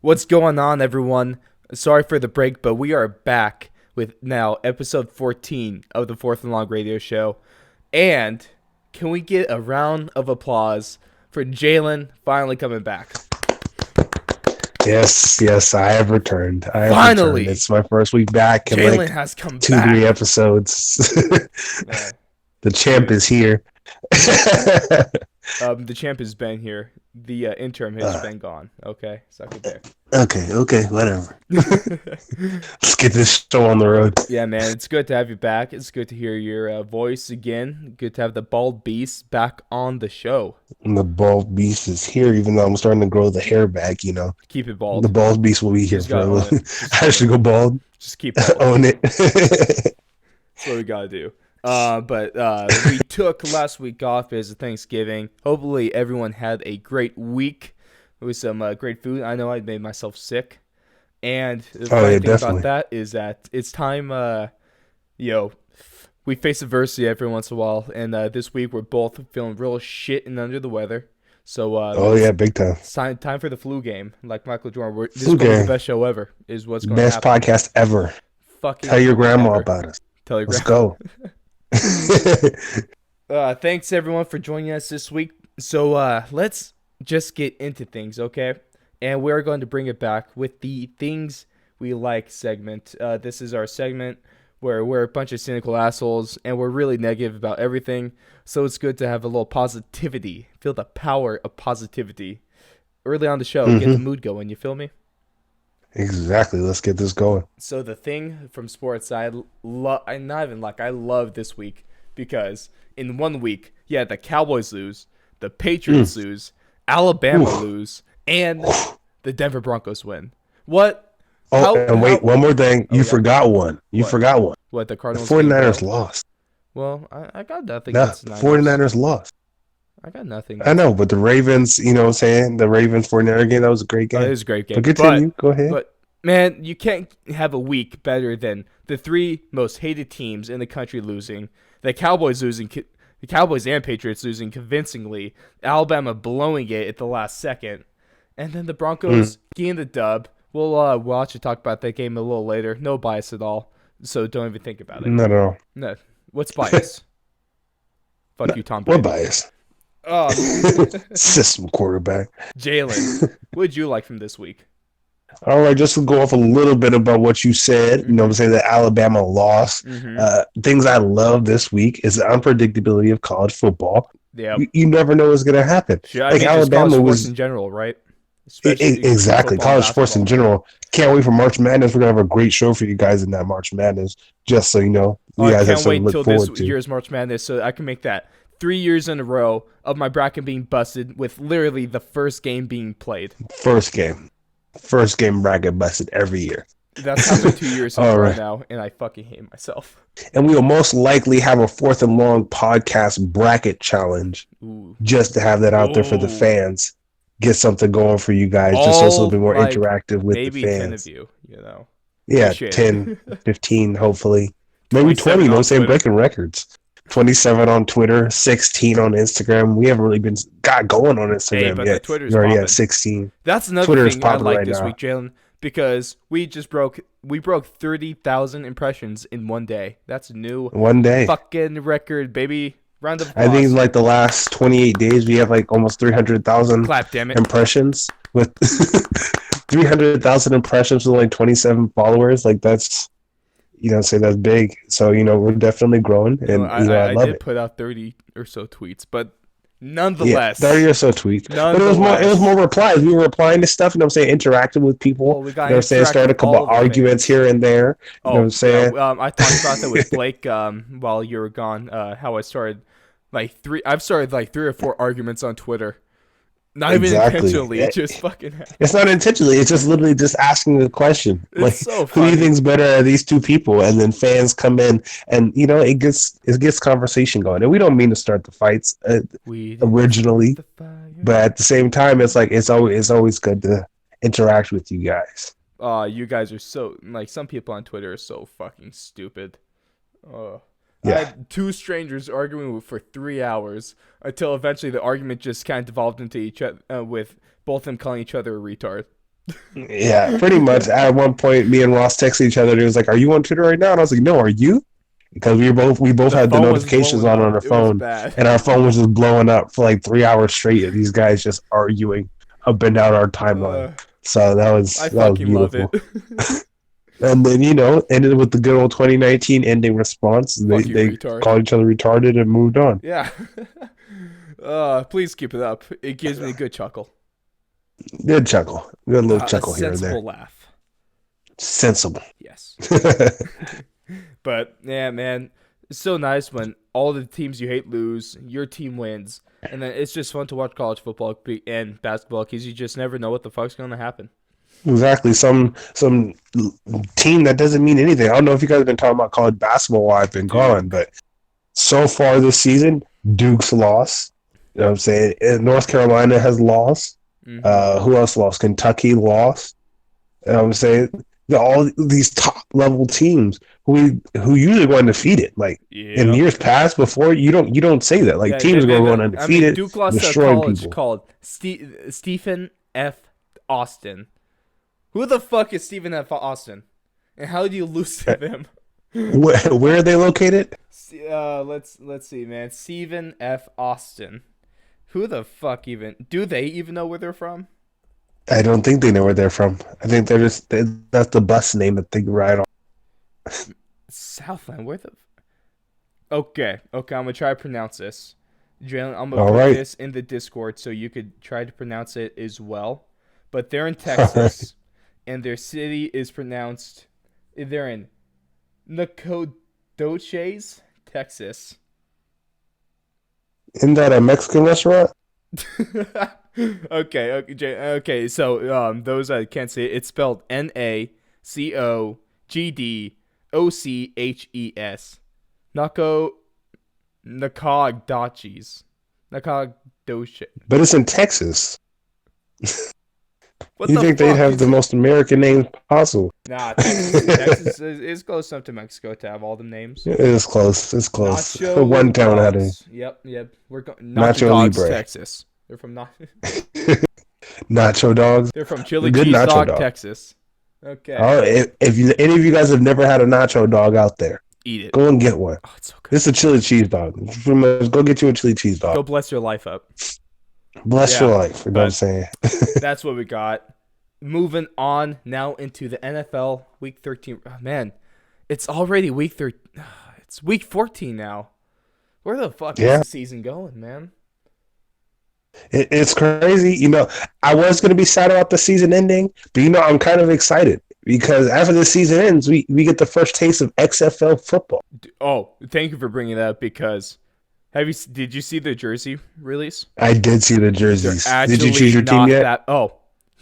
What's going on, everyone? Sorry for the break, but we are back with now episode 14 of the Fourth and Long Radio Show. And can we get a round of applause for Jalen finally coming back? Yes, I have returned. Finally! It's my first week back in Jalen like has come two, back. 3 episodes. Yeah. The champ is here. The champ has been here. The interim has been gone. Okay, suck it there. Okay, whatever. Let's get this show on the road. Yeah, man, it's good to have you back. It's good to hear your voice again. Good to have the Bald Beast back on the show. And the bald beast is here, even though I'm starting to grow the hair back, Keep it bald. The bald beast will be here Just for a gotta little. own it. I should go bald. Just keep it. Own it. That's what we gotta do. But we took last week off as a Thanksgiving. Hopefully everyone had a great week with some great food. I know I made myself sick. And the funny thing definitely. about that is that it's time, we face adversity every once in a while. And this week we're both feeling real shit and under the weather. So Big time. it's time for the flu game. Like Michael Jordan, this is Flu going to be game. the best show ever. Is what's going to Best happen. podcast ever. Fucking Tell your grandma ever. about us. Tell your Let's grandma. go. Thanks everyone for joining us this week. So let's just get into things, okay? And we're going to bring it back with the Things We Like segment. This is our segment where we're a bunch of cynical assholes and we're really negative about everything. So it's good to have a little positivity. Feel the power of positivity early on the show. Get the mood going, you feel me? Exactly. Let's get this going. So the thing from sports I love this week because in 1 week, yeah, the Cowboys lose, the Patriots lose, Alabama lose, and the Denver Broncos win. What? One more thing. You forgot one. You What? forgot one. What, the The Cardinals? 49ers lost. Well, I got nothing No, against the the Niners. 49ers lost. I got nothing. I know, but the Ravens, you know what I'm saying? The Ravens 49er game, that was a great Oh, it game. was a great game. But continue. Go ahead. But man, you can't have a week better than the three most hated teams in the country losing. The Cowboys losing, the Cowboys and Patriots losing convincingly. Alabama blowing it at the last second, and then the Broncos getting the dub. We'll actually talk about that game a little later. No bias at all, so don't even think about it. Not at all. No, what's bias? Fuck you, Tom We're Brady. biased. Oh, System quarterback. Jalen, what did you like from this week? All right, just to go off a little bit about what you said, you know what I'm saying, that Alabama lost. Things I love this week is the unpredictability of college football. Yeah, You never know what's going to happen. I mean, just Alabama college was sports in general, right? exactly football, college sports in basketball. general. Can't wait for March Madness. We're going to have a great show for you guys in that March Madness, just so you know. You I guys have can't wait something to until look this forward to. year's March Madness so I can make that 3 years in a row of my bracket being busted with literally the first game being played. First game bracket busted every year. That's happened 2 years in a All row right. now, and I fucking hate myself. And we will most likely have a Fourth and Long podcast bracket challenge Ooh. just to have that out there for the Ooh. fans. Get something going for you guys, just so it's a little bit more Like, interactive with maybe the 10 fans. of you, you know. Yeah, Appreciate 10, it. 15, hopefully. Maybe 27 20, you know what on I'm saying? Twitter. Breaking records. 27 on Twitter, 16 on Instagram. We haven't really got going on Instagram Hey, but yet. the Twitter's We're already popping. at 16. That's another Twitter is thing I popping like right this now. week, Jalen, because we broke 30,000 impressions in 1 day. That's a new One day. fucking record, baby. Round of I think applause. like the last 28 days, we have like almost 300,000 Clap, damn it. impressions with 300,000 impressions with like 27 followers. Like that's, you know, say that's big. So, you know, we're definitely growing and, I I love did it. put out 30 or so tweets, but Yeah, nonetheless. 30 or so tweets. But it was Nonetheless. more replies. We were replying to stuff, you know what I'm saying, interacting with people. Well, we got You know what I'm saying? interact Started a with couple all the arguments fans. here and there. You know what I'm saying? Yeah, I talked about that with Blake while you were gone. How I started I've started like 3 or 4 arguments on Twitter. Not even Exactly. intentionally. It just fucking happened. It's not intentionally. It's just literally just asking the question. It's Like, so who do you funny. think's better out of these two people? And then fans come in, and you know it gets conversation going. And we don't mean to start the fights We didn't originally, start the fire. but at the same time, it's like it's always good to interact with you guys. You guys are so like some people on Twitter are so fucking stupid. I Yeah. had 2 strangers arguing for 3 hours until eventually the argument just kind of devolved into each other with both of them calling each other a retard. Yeah, pretty much. At one point, me and Ross texted each other. And he was like, "Are you on Twitter right now?" And I was like, "No, are you?" Because we both The had the phone was notifications blowing on up. our It was phone, bad. and our phone was just blowing up for like 3 hours straight. And these guys just arguing up and down our timeline. Uh, So that was I that was fucking love it. beautiful. And then ended with the good old 2019 ending response. They Fuck you, they retard. called each other retarded and moved on. Yeah. Please keep it up. It gives me a good chuckle. Good chuckle, good little A chuckle here and there. sensible laugh. Sensible. Yes. But yeah, man, it's so nice when all the teams you hate lose, your team wins, and then it's just fun to watch college football and basketball because you just never know what the fuck's gonna happen. Exactly. Some team that doesn't mean anything. I don't know if you guys have been talking about college basketball while I've been gone, Duke. but so far this season, Duke's lost. You know what I'm saying? And North Carolina has lost. Mm-hmm. Who else lost? Kentucky lost. You know what I'm saying? All these top level teams who usually go undefeated. Like in Yep. years past before, you don't say that. Like Yeah. teams go going I mean, undefeated, Duke lost to a destroying college people. called Stephen F. Austin. Who the fuck is Stephen F. Austin? And how do you lose to them? Where are they located? Let's see, man. Stephen F. Austin. Who the fuck even? Do they even know where they're from? I don't think they know where they're from. I think that's the bus name that they ride on. Southland. Where the? Okay. I'm gonna try to pronounce this. Jalen, I'm gonna All put right. this in the Discord so you could try to pronounce it as well. But they're in Texas, and their city is pronounced. They're in Nacogdoches, Texas. Isn't that a Mexican restaurant? Okay. So those I can't say it. It's spelled Nacogdoches. Nacogdoches. Nacogdoches. But it's in Texas. What You the think they'd fuck? have the most American names possible? Nah, Texas is close enough to Mexico to have all the names. It is close. It's close. Nacho One town had a dogs. Yep. We're going Nacho Nacho Dogs, Libre. Texas. They're from Nacho dogs. They're from A Chili good Cheese nacho Dog, dog. Texas. Okay, Oh, if any of you guys have never had a nacho dog out there, eat it. go and get one. Oh, it's so good. This is a chili cheese dog. Pretty much, go get you a chili cheese Go dog. bless your life up. Bless Yeah, your life. You know what I'm but saying? that's what we got. Moving on now into the NFL Week 13. Oh, man, it's already Week 13. It's Week 14 now. Where the fuck is Yeah. the season going, man? It's crazy. I was going to be sad about the season ending, but I'm kind of excited because after the season ends, we get the first taste of XFL football. Oh, thank you for bringing that up because did you see the jersey release? I did see the They're jerseys. actually Did you choose your team not yet? that. Oh,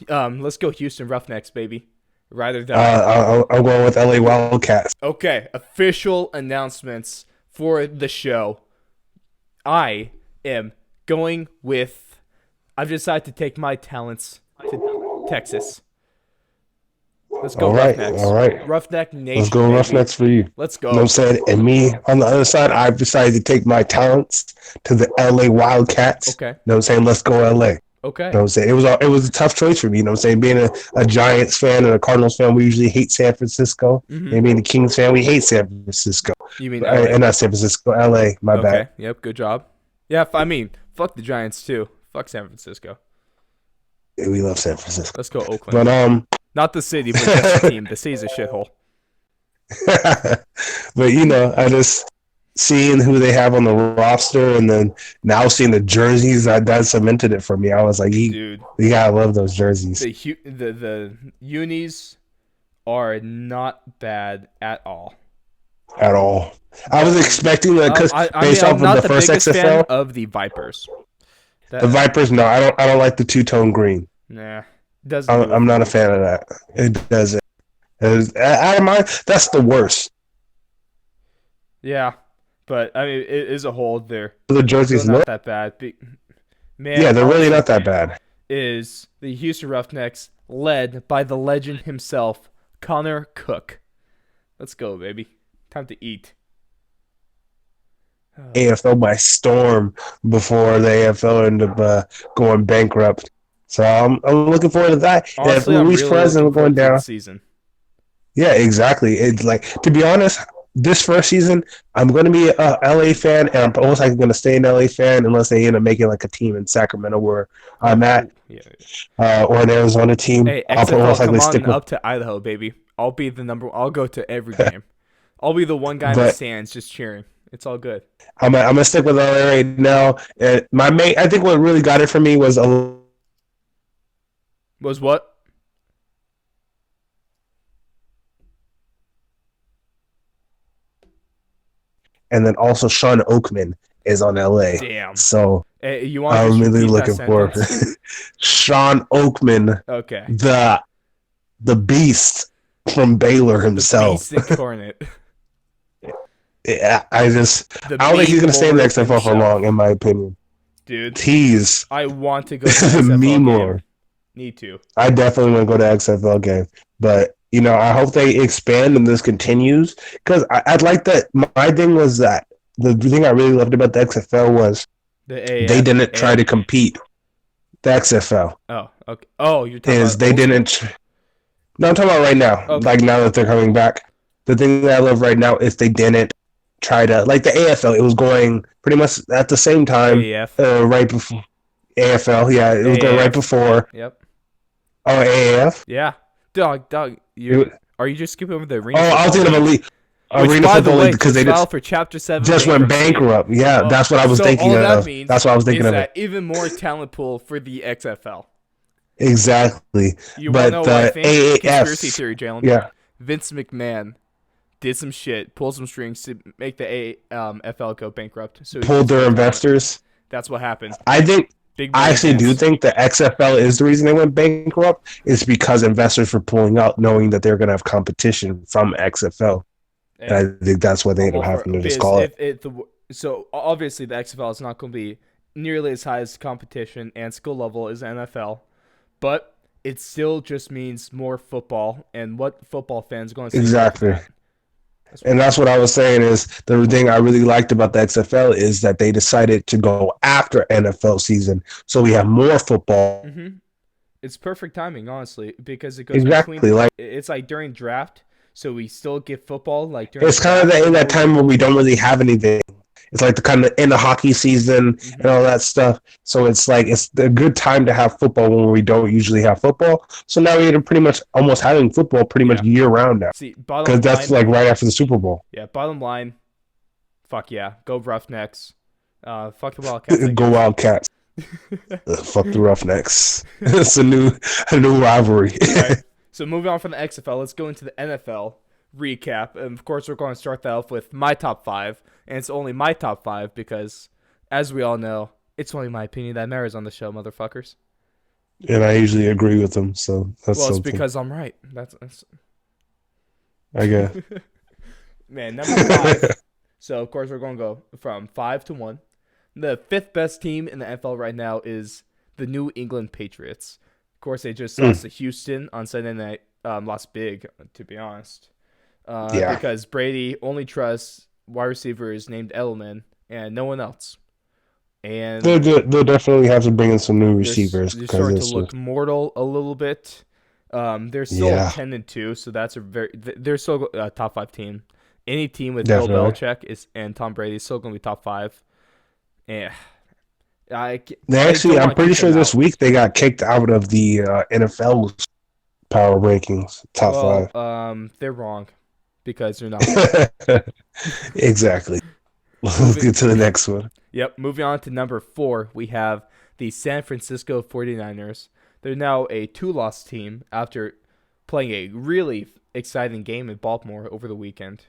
let's go Houston Roughnecks, baby. Ride or die. I'm going with LA Wildcats. Okay, official announcements for the show. I am going with. I've decided to take my talents to Texas. Let's go All right, Roughnecks. all right. Roughneck Nation. Let's go baby. Roughnecks for you. Let's You know what go. I'm saying? And me on the other side, I've decided to take my talents to the LA Wildcats. Okay. You know what I'm saying? Let's go LA. You Okay. know what I'm saying? It was a tough choice for me. You know what I'm saying? Being a Giants fan and a Cardinals fan, we usually hate San Francisco. Mhm. And being a Kings fan, we hate San Francisco. You mean And LA? not San Francisco, LA. My Okay. bad. Yep. Good job. Yeah. I mean, fuck the Giants too. Fuck San Francisco. Yeah, we love San Francisco. Let's go Oakland. But Not the city, but just the team. The city's a shithole. but I just seeing who they have on the roster and then now seeing the jerseys that cemented it for me. I was like, you Dude, gotta love those jerseys the unis are not bad at all. at all. I was expecting that because based I'm off not of the the first biggest fan XFL, of the Vipers. the Vipers. No, I don't like the two-tone green. Nah, doesn't. Do it I'm for not me. a fan of that. It doesn't. Out of mine, that's the worst. Yeah, but I mean, as a whole, they're The jerseys still not look. that bad. Man, Yeah, they're really honestly, not that bad. is the Houston Roughnecks led by the legend himself, Connor Cook. Let's go, baby. Time to eat. AFL by storm before the AFL ended up going bankrupt. So I'm looking forward to that. And if Honestly, I'm Luis really Perez looking is going forward to the down, season. yeah, exactly. It's like, to be honest, this first season, I'm going to be a LA fan, and I'm most likely going to stay an LA fan unless they end up making like a team in Sacramento where I'm Oh, at, ooh, yeah. or an Arizona team. Hey, I'll XFL, most come likely on stick with. up to Idaho, baby. I'll be the number. I'll go to every game. I'll be the one guy in the But stands just cheering. It's all good. I'm gonna stick with LA right now. And I think what really got it for me was Was what? and then also Sean Oakman is on LA. Damn. So Hey, you want to I'm just really repeat that looking for sentence? Sean Oakman, Okay. the beast from Baylor The himself. beast incarnate. Yeah, I The don't think he's meme gonna stay in the lord XFL for himself. long, in my opinion. Dude, Tease I want to go to the XFL meme game. lord. Need to. I definitely want to go to XFL game, but I hope they expand and this continues because I'd like that. My thing was that the thing I really loved about the XFL was The they AAF. didn't try to compete. The XFL Oh, okay. Oh, you're talking is about they old didn't. No, I'm talking about right now. Okay. Like now that they're coming back, the thing that I love right now is they didn't try to like the AFL. It was going pretty much at the same time, AAF. right before AFL. Yeah, it was going right AAF. before. Yep. Oh, AAF. Yeah. Dog, are you just skipping over the arena? Oh, I was thinking of league? Arena Which, by the Football way, League because just they filed for Chapter 7 just went bankruptcy. bankrupt. Yeah, Oh, that's what I was so thinking all that of. means That's what I was thinking is of. that even more talent pool for the XFL. Exactly. You want to know But what I think? Conspiracy AAF, theory, Jalen. yeah, Vince McMahon did some shit, pulled some strings to make the AFL go bankrupt. So he pulled gets their more talent. investors. That's what happened. Big I money actually do dance. think the XFL is the reason they went bankrupt is because investors were pulling out knowing that they're going to have competition from XFL. And I think that's why they I'm ended up all for having to just because call it. so obviously the XFL is not going to be nearly as high as competition and skill level as the NFL, but it still just means more football, and what football fans are going to say no to Exactly. that? And that's what I was saying is the thing I really liked about the XFL is that they decided to go after NFL season. So we have more football. Mm-hmm. It's perfect timing, honestly, because it goes Exactly. between. Like It's like during draft, so we still get football like during it's the kind of draft. in and then that time where we don't really have anything. It's like the kind of in the hockey season and all that stuff. So it's like it's a good time to have football when we don't usually have football. So now we're pretty much almost having football pretty much year round now See, bottom because that's line, like right after the Super Bowl. yeah, bottom line, fuck yeah, go Roughnecks. Fuck the Wildcats. I Go guess. Wildcats. Fuck the Roughnecks. It's a new rivalry. Alright, so moving on from the XFL, let's go into the NFL recap. And of course, we're going to start that off with my top 5. And it's only my top 5 because, as we all know, it's only my opinion that matters on the show, motherfuckers. And I usually agree with them, so that's Well, it's something. because I'm right. That's I guess. Man, number 5. So, of course, we're going to go from 5 to 1. The 5th best team in the NFL right now is the New England Patriots. Of course, they just lost to Houston on Sunday night. Lost big, to be honest. Yeah. Because Brady only trusts wide receivers named Edelman and no one else. And They'll definitely have to bring in some new they're, receivers they're because starting to it's look mortal a little bit. They're still 10-2, so that's they're still a top 5 team. Any team with Bill Definitely. Belichick and Tom Brady is still going to be top 5. And I'm pretty sure this week they got kicked out of the NFL's power rankings top 5. They're wrong because they're not. 5. Exactly. Let's get to the next one. Yep, moving on to number 4, we have the San Francisco 49ers. They're now a 2-loss team after playing a really exciting game in Baltimore over the weekend.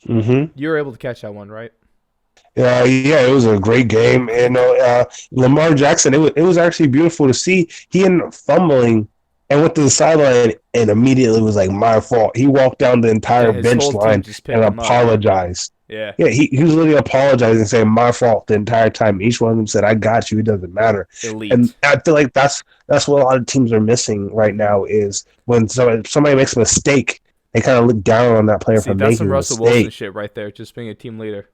Mm-hmm. You were able to catch that one, right? Yeah, it was a great game. And Lamar Jackson, it was actually beautiful to see. He ended up fumbling and went to the sideline and immediately was like, my fault. He walked down the entire His bench whole team line just picked and him up. apologized. Yeah. Yeah, he was literally apologizing, saying my fault the entire time. Each one of them said, I got you. It doesn't matter. Elite. And I feel like that's what a lot of teams are missing right now is when somebody makes a mistake, they kind of look down on that player for that's making some a Russell mistake. Wilson shit right there, just being a team leader.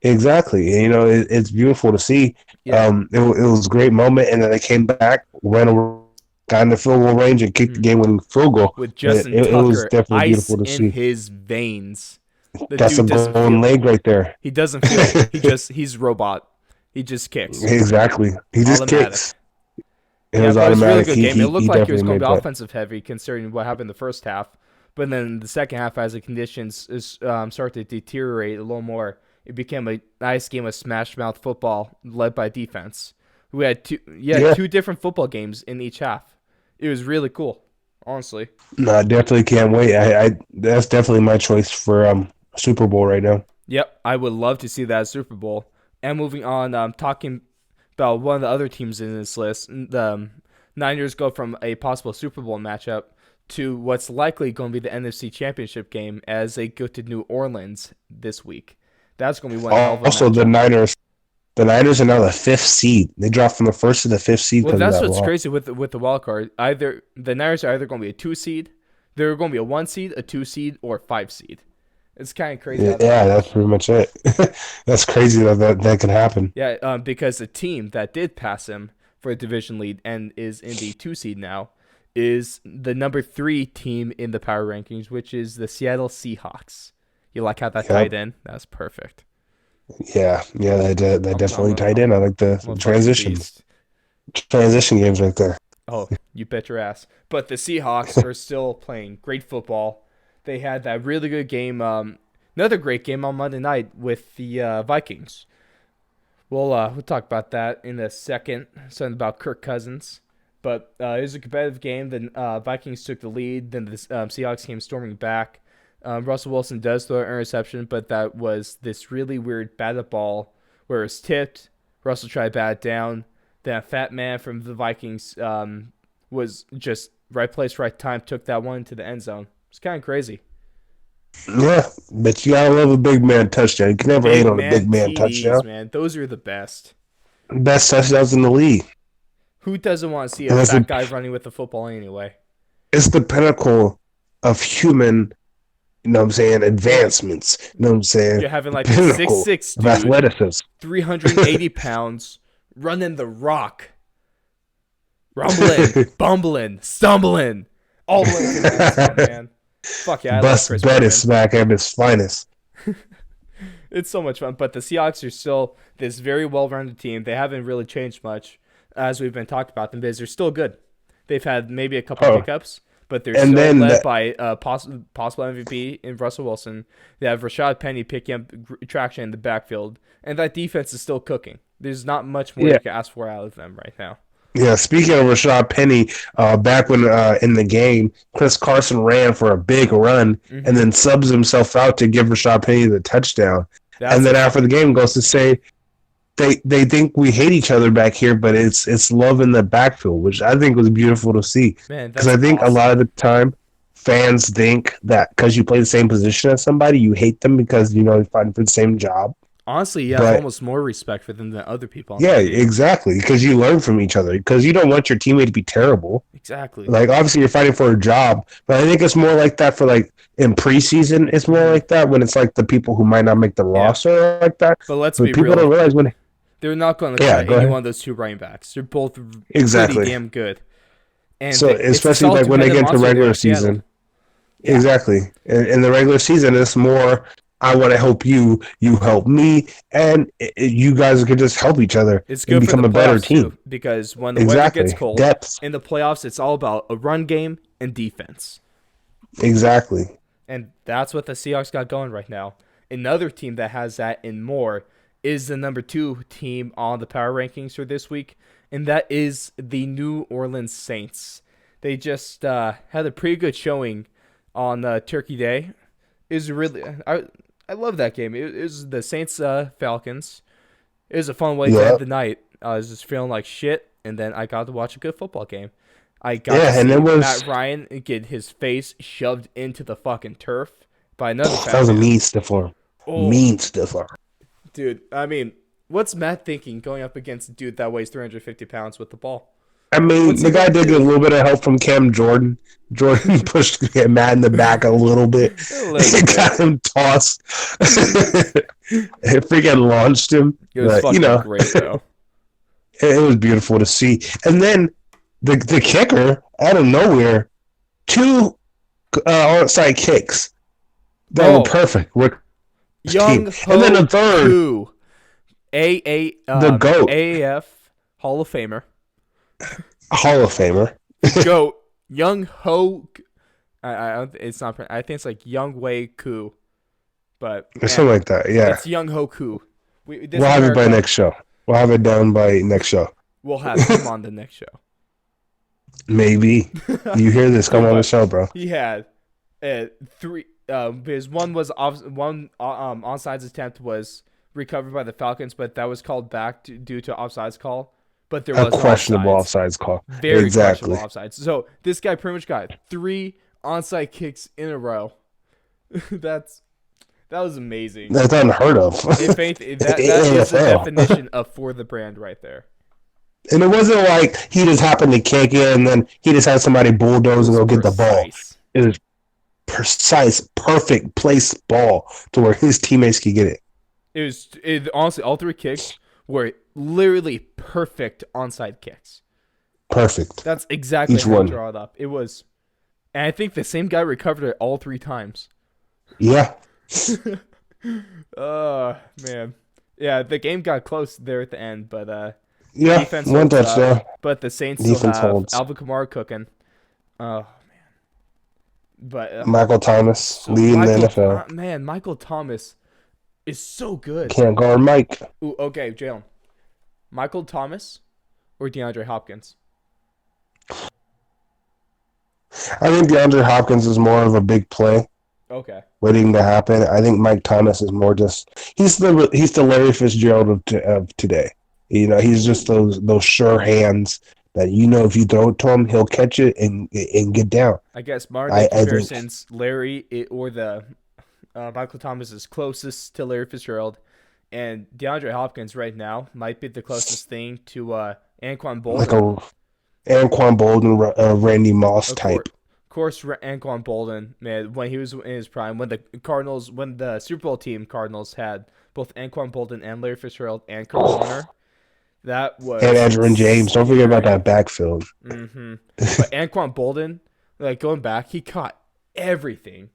exactly. And, it's beautiful to see. Yeah. It was a great moment, and then they came back, ran over, got in the field goal range, and kicked the Mhm. game-winning field goal. With It, Justin it, it was Tucker, definitely ice beautiful to in see. his veins. The That's a dude doesn't golden feel it. leg right there. He doesn't feel it. He's robot. He just kicks. Exactly. He just kicks. Automatic. It Yeah, was but it was a really automatic. good He game. It he looked he like it was definitely going to made be that. offensive heavy considering what happened the first half. But then the second half, as the conditions started to deteriorate a little more, it became a nice game of smash mouth football led by defense. We had Yeah. two different football games in each half. It was really cool, honestly. No, I definitely can't wait. I that's definitely my choice for Super Bowl right now. Yep, I would love to see that at Super Bowl. And moving on, talking about one of the other teams in this list, the Niners go from a possible Super Bowl matchup to what's likely going to be the NFC Championship game as they go to New Orleans this week. That's going to be one hell of a Also, matchup. the Niners are now the fifth seed. They dropped from the first to the fifth seed Well, because of that's that what's loss. crazy with the wild card. Either the Niners are either going to be a 2 seed, they're going to be a 1 seed, a 2 seed, or a 5 seed. It's kind of crazy how that Yeah, that's works. pretty much it. That's crazy that could happen. Yeah, because the team that did pass him for a division lead and is in the 2 seed now is the number 3 team in the power rankings, which is the Seattle Seahawks. You like how that Yep. tied in? That's perfect. Yeah, that definitely tied I'm in. I like the a fucking transitions, beast. transition games right there. Oh, you bet your ass. But the Seahawks are still playing great football. They had that really good game, another great game on Monday night with the Vikings. We'll talk about that in a second. Something about Kirk Cousins. But it was a competitive game. The Vikings took the lead. Then the Seahawks came storming back. Russell Wilson does throw an interception, but that was this really weird batted ball where it was tipped. Russell tried to bat it down. Then a fat man from the Vikings was just right place, right time, took that one to the end zone. It's kind of crazy. Yeah, but you gotta love a big man touchdown. You can never hate Big on a man big man TDs, touchdown. man. Those are the best. Best touchdowns in the league. Who doesn't want to see a And fat guy running with the football anyway? it's the pinnacle of human, Yeah. advancements. You're having The like a six pinnacle six of dude, athleticism. 380 pounds, running the rock, rumbling, bumbling, stumbling, all the way to the end zone, man. Fuck yeah, I love Bust Chris Bettis Berman. smack at his finest. It's so much fun. But the Seahawks are still this very well-rounded team. They haven't really changed much as we've been talking about them because they're still good. They've had maybe a couple Oh, hiccups, but they're and still then led by possible MVP in Russell Wilson. They have Rashad Penny picking up traction in the backfield, and that defense is still cooking. There's not much more yeah, you can ask for out of them right now. yeah. Speaking of Rashad Penny, back when in the game, Chris Carson ran for a big run and Hmm. then subs himself out to give Rashad Penny the touchdown. And That's then after the game, goes to say they think we hate each other back here, but it's love in the backfield, which I think was beautiful to see. man, Because that's I think a lot awesome. of the time, fans think that because you play the same position as somebody, you hate them because you're fighting for the same job. Honestly, you have But almost more respect for them than other people on the yeah, team. exactly. Because you learn from each other. Because you don't want your teammate to be terrible. Exactly. Like obviously you're fighting for a job, but I think it's more like that for like in preseason. It's more Hmm. like that when it's like the people who might not make the Yeah, roster like that. but let's But be people real. don't realize when. They're not going to Yeah, cut go any ahead. one of those two running backs. They're both pretty Exactly. damn good. And So it's a especially solid like when they two-headed get into monster there regular in Seattle. season. Yeah, Exactly. In the regular season, it's more. I want to help you. You help me, and you guys can just help each other it's and good for the become a better playoffs too team. because when the weather gets Exactly. cold Depth. in the playoffs, it's all about a run game and defense. Exactly. And that's what the Seahawks got going right now. Another team that has that and more is the number 2 team on the power rankings for this week, and that is the New Orleans Saints. They just had a pretty good showing on Turkey Day. It was really I love that game. It was the Saints Falcons. It was a fun way to Yeah. end the night. I was just feeling like shit, and then I got to watch a good football game. I got to Yeah, and it see was Matt Ryan get his face shoved into the fucking turf by another that fat was a man. mean stiff arm. Oh, Mean stiff arm. dude. I mean, what's Matt thinking going up against a dude that weighs 350 pounds with the ball? I mean, What's he the guy gonna did get a do? little bit of help from Cam Jordan. Jordan pushed Matt in the back a little bit. A little It bit. got him tossed. It freaking launched him. It was But, fucking great though. it was beautiful to see. And then the kicker, out of nowhere, two onside kicks that were Bro, perfect. Young And then Ho the third, Koo, the GOAT, AAF Hall of Famer, Hall of Famer. GOAT, Young Ho. It's not. I think it's like Young Wei Koo, but Or something like that. Yeah. it's Young Ho Koo. We'll have it by next show. We'll have it down by next show. We'll have him on the next show. Maybe. You hear this, come on the show, bro. He had three. His one was onside attempt was recovered by the Falcons, but that was called back due to offsides call. But there was A questionable offsides. offsides call. Very Exactly. questionable offsides. So this guy pretty much got 3 onside kicks in a row. That was amazing. That's unheard of. If anything, that is the definition of for the brand right there. And it wasn't like he just happened to kick it and then he just had somebody bulldoze and go get the ball. It was precise, perfect place ball to where his teammates could get it. Honestly, all 3 kicks were literally perfect onside kicks. Perfect. That's exactly Each how one. I draw it up. It was, and I think the same guy recovered it all 3 times. Yeah. Oh man, yeah. The game got close there at the end, but Yeah. defense One holds up. touchdown. But the Saints Defense still have holds. Alvin Kamara cooking. Oh man, but Michael Thomas leading the NFL. Man, Michael Thomas is so good. Can't guard Mike. Ooh, okay, Jalen. Michael Thomas or DeAndre Hopkins? I think DeAndre Hopkins is more of a big play Okay. waiting to happen. I think Mike Thomas is more just he's the Larry Fitzgerald of today. You know, he's just those sure hands that if you throw it to him, he'll catch it and get down. I guess modern day I think- comparisons, Larry or the Michael Thomas is closest to Larry Fitzgerald, and DeAndre Hopkins right now might be the closest thing to Anquan Bolden. Like a Anquan Bolden, Randy Moss type. Of course, Anquan Bolden, man, when he was in his prime, when the Super Bowl team Cardinals had both Anquan Bolden and Larry Fitzgerald and Kurt Warner, that was And Edgerrin James. Don't forget about that backfield. Mm-hmm. But Anquan Bolden, like going back, he caught everything.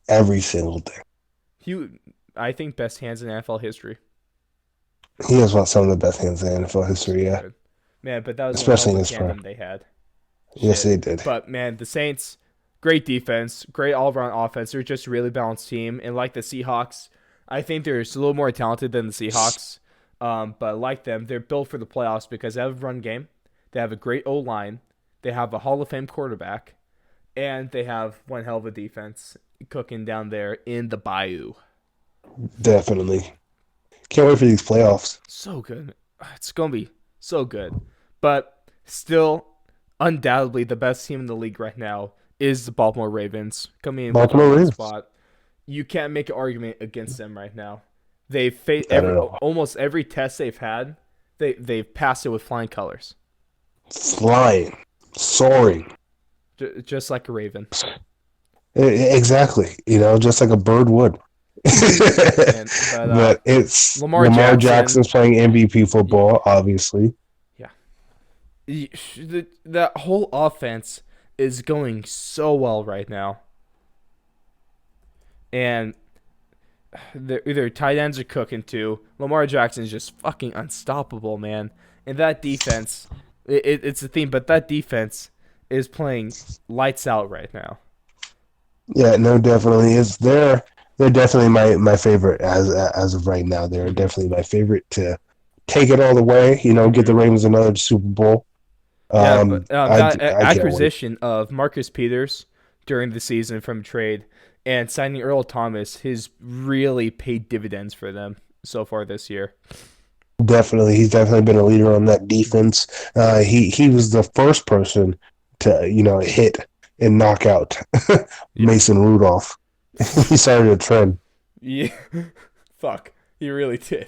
Every single thing. I think, best hands in NFL history. He has some of the best hands in NFL history, yeah. Man, but that was Especially in the his tandem prime. they had. Yes, Shit. they did. But man, the Saints, great defense, great all-around offense. They're just a really balanced team, and like the Seahawks, I think they're just a little more talented than the Seahawks. But like them, they're built for the playoffs because they have a run game, they have a great O-line, they have a Hall of Fame quarterback, and they have one hell of a defense cooking down there in the Bayou. Definitely. Can't wait for these playoffs. So good. It's going to be so good. But still, undoubtedly, the best team in the league right now is the Baltimore Ravens. Coming in with the Ravens. spot. You can't make an argument against them right now. They've faced I don't know. almost every test they've had. They've passed it with flying colors. Flying. Soaring. Just like a Raven. Exactly. Just like a bird would. But it's Lamar Jackson's playing MVP football, obviously. That whole offense is going so well right now. And their tight ends are cooking too. Lamar Jackson is just fucking unstoppable, man. And that defense, it's a theme, but that defense is playing lights out right now. Yeah, no, definitely. They're definitely my favorite as of right now. They're definitely my favorite to take it all the way. Get the Ravens another Super Bowl. That I can't acquisition of Marcus Peters during the season from trade and signing Earl Thomas has really paid dividends for them so far this year. Definitely, he's definitely been a leader on that defense. He was the first person to hit and knock out Mason Rudolph. He started a trend. Yeah, fuck, he really did.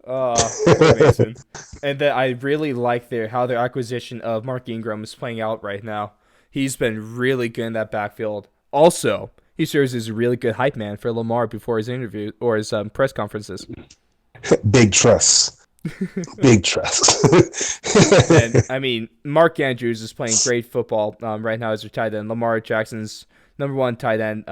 Poor Mason. And then I really like how their acquisition of Mark Ingram is playing out right now. He's been really good in that backfield. Also, he serves as a really good hype man for Lamar before his interview or his press conferences. Big trust. Big trust. And I mean, Mark Andrews is playing great football right now as their tight end. Lamar Jackson's number one tight end.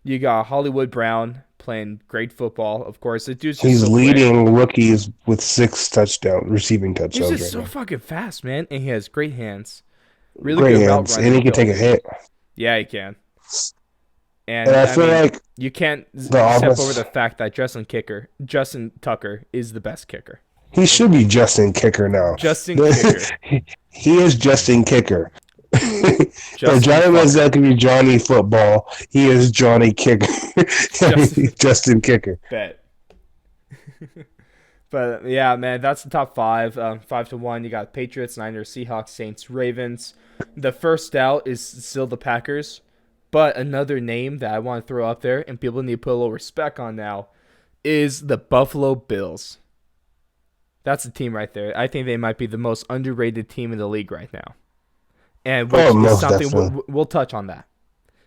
You got Hollywood Brown playing great football. Of course, the dude's just He's so leading quick. rookies with 6 receiving He's touchdowns just right so now. fucking fast, man, and he has great hands. Really Great good route hands, running and he can take a ability. hit. Yeah, he can. And And I I feel mean, like you can't the step over offense, the fact that Justin Tucker, is the best kicker. he should be Justin Kicker now. Justin Kicker. He is Justin Kicker. Or Justin Johnny Fucker. Manziel could be Johnny Football. He is Johnny Kicker. Justin Justin Kicker. Bet. But yeah, man, that's the top five. 5-1. You got Patriots, Niners, Seahawks, Saints, Ravens. The first out is still the Packers. But another name that I want to throw up there, and people need to put a little respect on now, is the Buffalo Bills. That's the team right there. I think they might be the most underrated team in the league right now. And which Oh, is most something definitely. we'll touch on that.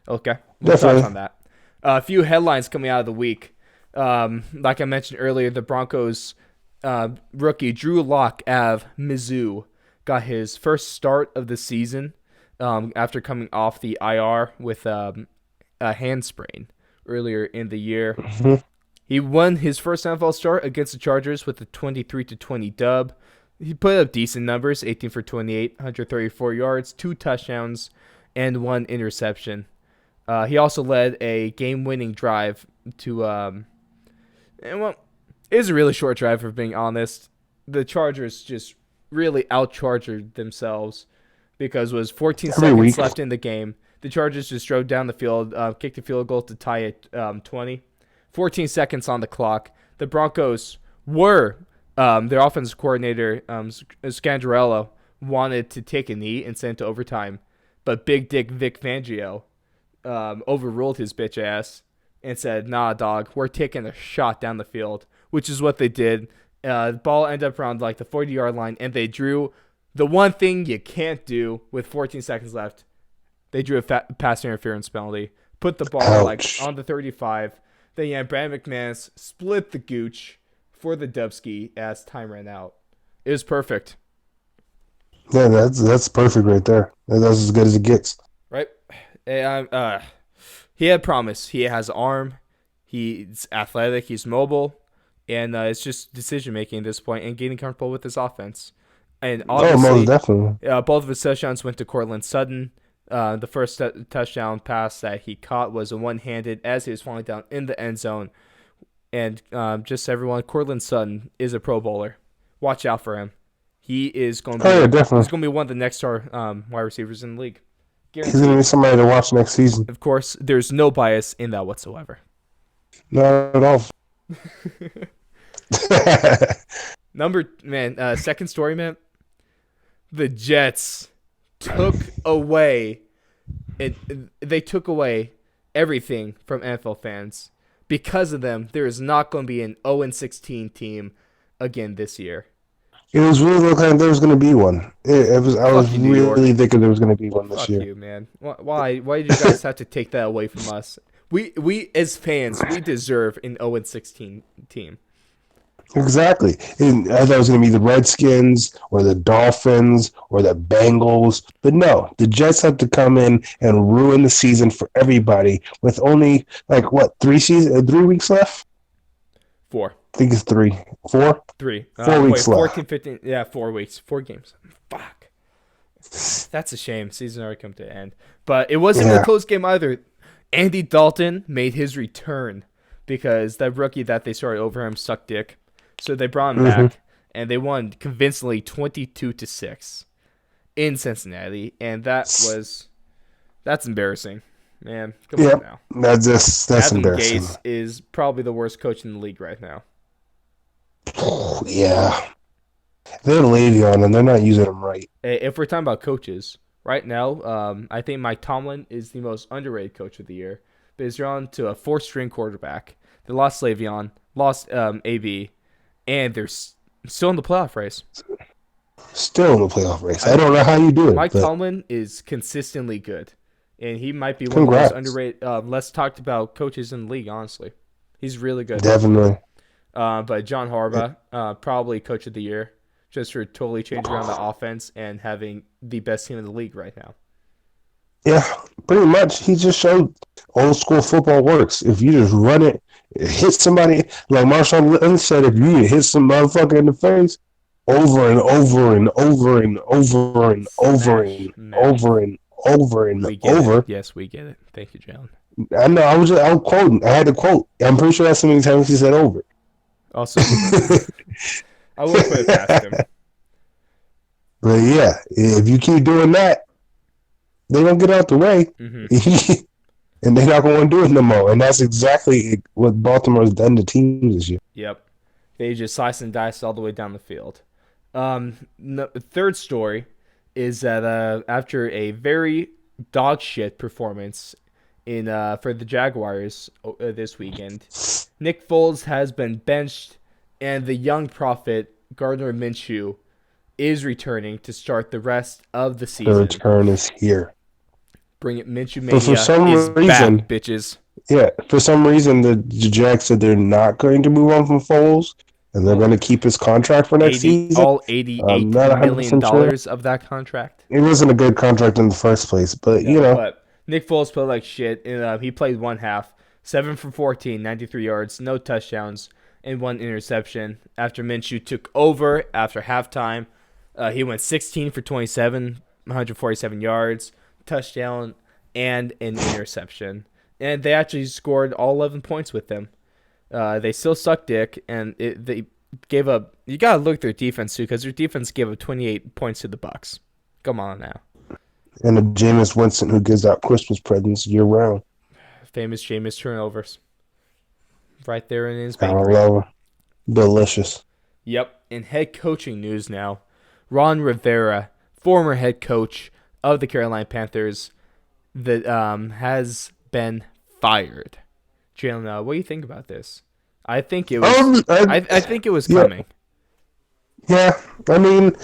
Okay? We'll touch Definitely. on that. A few headlines coming out of the week. Like I mentioned earlier, the Broncos rookie Drew Lock of Mizzou got his first start of the season after coming off the IR with a hand sprain earlier in the year. Mhm. He won his first NFL start against the Chargers with a 23-20 dub. He put up decent numbers, 18 for 28, 134 yards, 2 touchdowns, and 1 interception. He also led a game-winning drive to, and well, it was a really short drive, for being honest. The Chargers just really outcharged themselves because it was 14 Every seconds week. left in the game. The Chargers just drove down the field, kicked a field goal to tie it 20. 14 seconds on the clock. The Broncos were, their offensive coordinator, Scangarello, wanted to take a knee and send it to overtime. But Big Dick Vic Fangio overruled his bitch ass and said, nah, dog, we're taking a shot down the field, which is what they did. The ball ended up around like the 40-yard line, and they drew the one thing you can't do with 14 seconds left. They drew a pass interference penalty, put the ball like Ouch. on the 35. Then yeah, Brad McManus split the gooch for the Dubsky as time ran out. It was perfect, Yeah, that's perfect right there. That's as good as it gets. right? He had promise. He has arm. He's athletic. He's mobile, and it's just decision making at this point and getting comfortable with his offense. And Oh, most obviously, definitely. both of his touchdowns went to Cortland Sutton. The first touchdown pass that he caught was a one-handed as he was falling down in the end zone. And just so everyone, Cortland Sutton is a Pro Bowler. Watch out for him. He is going to be Oh, yeah, he's definitely. going to be one of the next star wide receivers in the league. He's going to be Guaranteed. somebody to watch next season. Of course, there's no bias in that whatsoever. Not at all. Second story, man. The Jets took away they took away everything from NFL fans. Because of them, there is not going to be an 0-16 team again this year. It was really looking like there was going to be one. I was Fuck you, New York. really thinking there was going to be one this Fuck year. you, man. Why did you guys have to take that away from us? We as fans, we deserve an 0-16 team. Exactly. And I thought it was going to be the Redskins or the Dolphins or the Bengals. But no, the Jets have to come in and ruin the season for everybody with only, 3 weeks left? 4. I think it's 3. 4? 3. 4 weeks left. 14, 15. Yeah, 4 weeks. 4 games. Fuck. That's a shame. Season already come to an end. But it wasn't even Yeah. a close game either. Andy Dalton made his return because that rookie that they started over him sucked dick. So they brought him back, and they won convincingly 22-6 in Cincinnati, and that's embarrassing, man. Come on now. That's Adam embarrassing. Gase is probably the worst coach in the league right now. Yeah. They had Le'Veon, and they're not using him right. If we're talking about coaches, right now, I think Mike Tomlin is the most underrated coach of the year. But he's on to a 4th-string quarterback. They lost Le'Veon, lost AB, and they're still in the playoff race. Still in the playoff race. I don't know how you do it. Mike but Tomlin is consistently good, and he might be one congrats. of the most underrated, less talked about coaches in the league. Honestly, he's really good. Definitely. But John Harbaugh, probably coach of the year, just for totally changing around the offense and having the best team in the league right now. Yeah, pretty much. He just showed old school football works. If you just run it, hit somebody, like Marshawn Lynch said, if you hit some motherfucker in the face over and over and over and over and over and over and over and over. Yes, we get it. Thank you, Jalen. I know. I was quoting. I had to quote. I'm pretty sure that's how many times he said over. Also, I will put it past him. But yeah, if you keep doing that, they don't get out the way, and they're not going to do it no more. And that's exactly what Baltimore's done to teams this year. Yep, they just slice and dice all the way down the field. Third story is that after a very dog shit performance for the Jaguars this weekend, Nick Foles has been benched, and the young prophet Gardner Minshew is returning to start the rest of the season. The return is here. Bring it, Minshew Mania for some is reason, back, bitches. Yeah, for some reason, the Jags said they're not going to move on from Foles, and they're going to keep his contract for next season. All $88 million of that contract. It wasn't a good contract in the first place, but But Nick Foles played like shit, and he played one half, 7 for 14, 93 yards, no touchdowns, and 1 interception. After Minshew took over after halftime, he went 16 for 27, 147 yards, touchdown, and an interception. And they actually scored all 11 points with them. They still suck dick, and they gave up. You gotta look at their defense too, because their defense gave up 28 points to the Bucs. Come on now. And a Jameis Winston who gives out Christmas presents year round. Famous Jameis turnovers. Right there in his I love it. Delicious. Yep. In head coaching news now, Ron Rivera, former head coach of the Carolina Panthers, that has been fired. Jalen, what do you think about this? I think it was. I think it was coming. Yeah, I mean,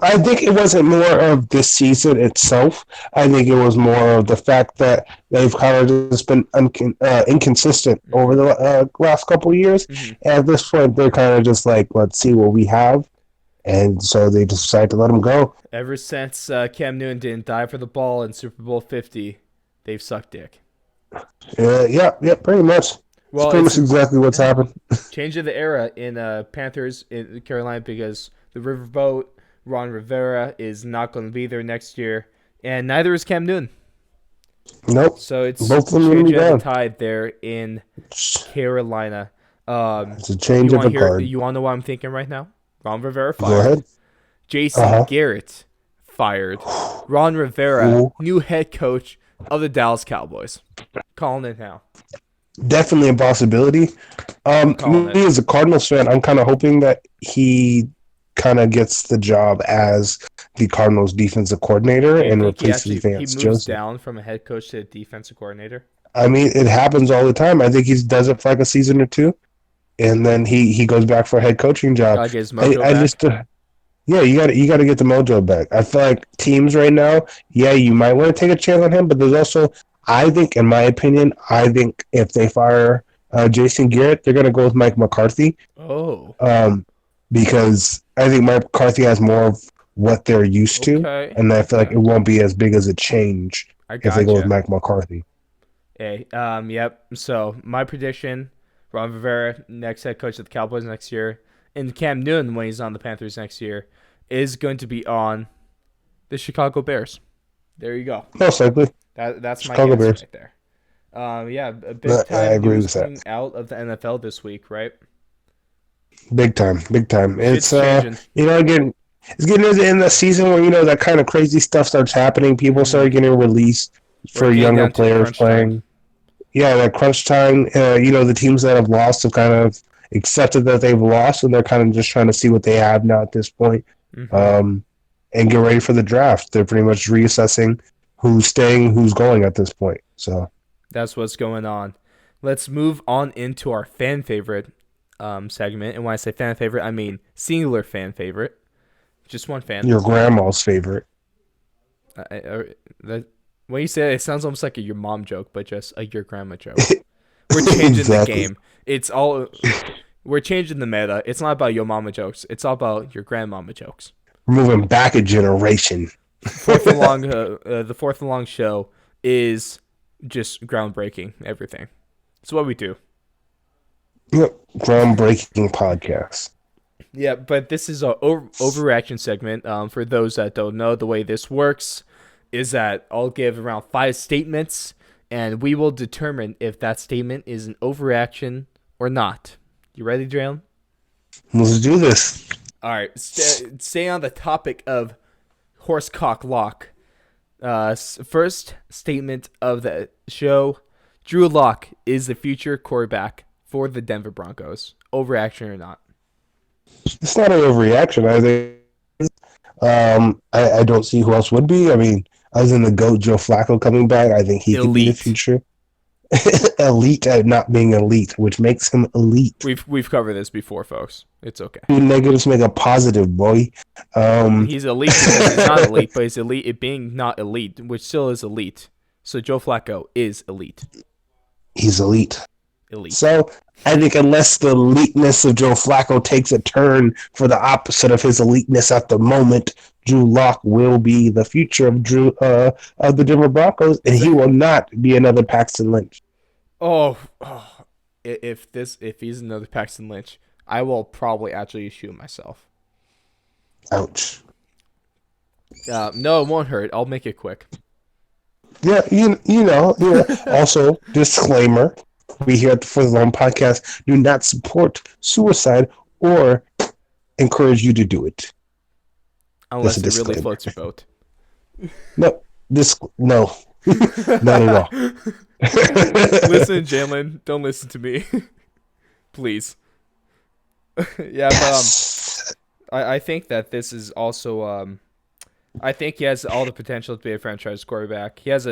I think it wasn't more of this season itself. I think it was more of the fact that they've kind of just been inconsistent over the last couple of years. Mm-hmm. And at this point, they're kind of just like, let's see what we have. And so they decided to let him go. Ever since Cam Newton didn't dive for the ball in Super Bowl 50, they've sucked dick. Yeah, pretty much. Well, it's pretty much exactly what's happened. Change of the era in Panthers in Carolina, because the Riverboat, Ron Rivera, is not going to be there next year, and neither is Cam Newton. Nope. So it's both of them change of down. the tide there in Carolina. It's a change of the guard. You want to know what I'm thinking right now? Ron Rivera fired. Go ahead. Jason Garrett fired. Ron Rivera, new head coach of the Dallas Cowboys. Calling it now. Definitely a possibility. Me as a Cardinals fan, I'm kind of hoping that he kind of gets the job as the Cardinals defensive coordinator and replaces Vance Joseph. He moves down from a head coach to a defensive coordinator? I mean, it happens all the time. I think he does it for like a season or two, and then he goes back for a head coaching job. Gotta get his mojo back. Yeah, you got to get the mojo back. I feel like teams right now, you might want to take a chance on him, but there's also, I think, in my opinion, if they fire Jason Garrett, they're going to go with Mike McCarthy. Oh. Because I think Mike McCarthy has more of what they're used to, and I feel like it won't be as big as a change if they go with Mike McCarthy. Hey, yep. So my prediction: Ron Rivera, next head coach of the Cowboys next year, and Cam Newton, when he's on the Panthers next year, is going to be on the Chicago Bears. There you go. Most likely. That's Chicago my Bears right there. A big time news coming out of the NFL this week, right? Big time. It's again, it's getting in the season where that kind of crazy stuff starts happening. People start getting released for younger players playing. Time. Yeah, that crunch time. The teams that have lost have kind of accepted that they've lost, and they're kind of just trying to see what they have now at this point, and get ready for the draft. They're pretty much reassessing who's staying, who's going at this point. So that's what's going on. Let's move on into our fan favorite segment. And when I say fan favorite, I mean singular fan favorite. Just one fan. Your grandma's favorite. That when you say it, it sounds almost like a your mom joke, but just a your grandma joke. We're changing Exactly. the game. It's all we're changing the meta. It's not about your mama jokes. It's all about your grandmama jokes. We're moving back a generation. The fourth and long show is just groundbreaking. Everything. It's what we do. Yep. Groundbreaking podcast. Yeah, but this is a overreaction segment. For those that don't know, the way this works is that I'll give around 5 statements, and we will determine if that statement is an overreaction or not. You ready, Draylen? Let's do this. All right. Stay on the topic of horsecock lock. First statement of the show: Drew Lock is the future quarterback for the Denver Broncos. Overreaction or not? It's not an overreaction. I think. I don't see who else would be. I mean, other than the GOAT Joe Flacco coming back, I think he could be the future. Elite at not being elite, which makes him elite. We've covered this before, folks. It's okay. Negatives make a positive, boy. He's elite because he's not elite, but he's elite at being not elite, which still is elite. So Joe Flacco is elite. He's elite. Elite. So I think unless the eliteness of Joe Flacco takes a turn for the opposite of his eliteness at the moment, Drew Lock will be the future of the Denver Broncos, and he will not be another Paxton Lynch. If he's another Paxton Lynch, I will probably actually shoot myself. Ouch. No, it won't hurt. I'll make it quick. Yeah, you know. Also, disclaimer: we here at the For the Loan Podcast do not support suicide or encourage you to do it. Unless it really floats your boat. No, no, not at all. Listen, Jalen, don't listen to me, please. Yeah, yes. but I think that this is also I think he has all the potential to be a franchise quarterback. He has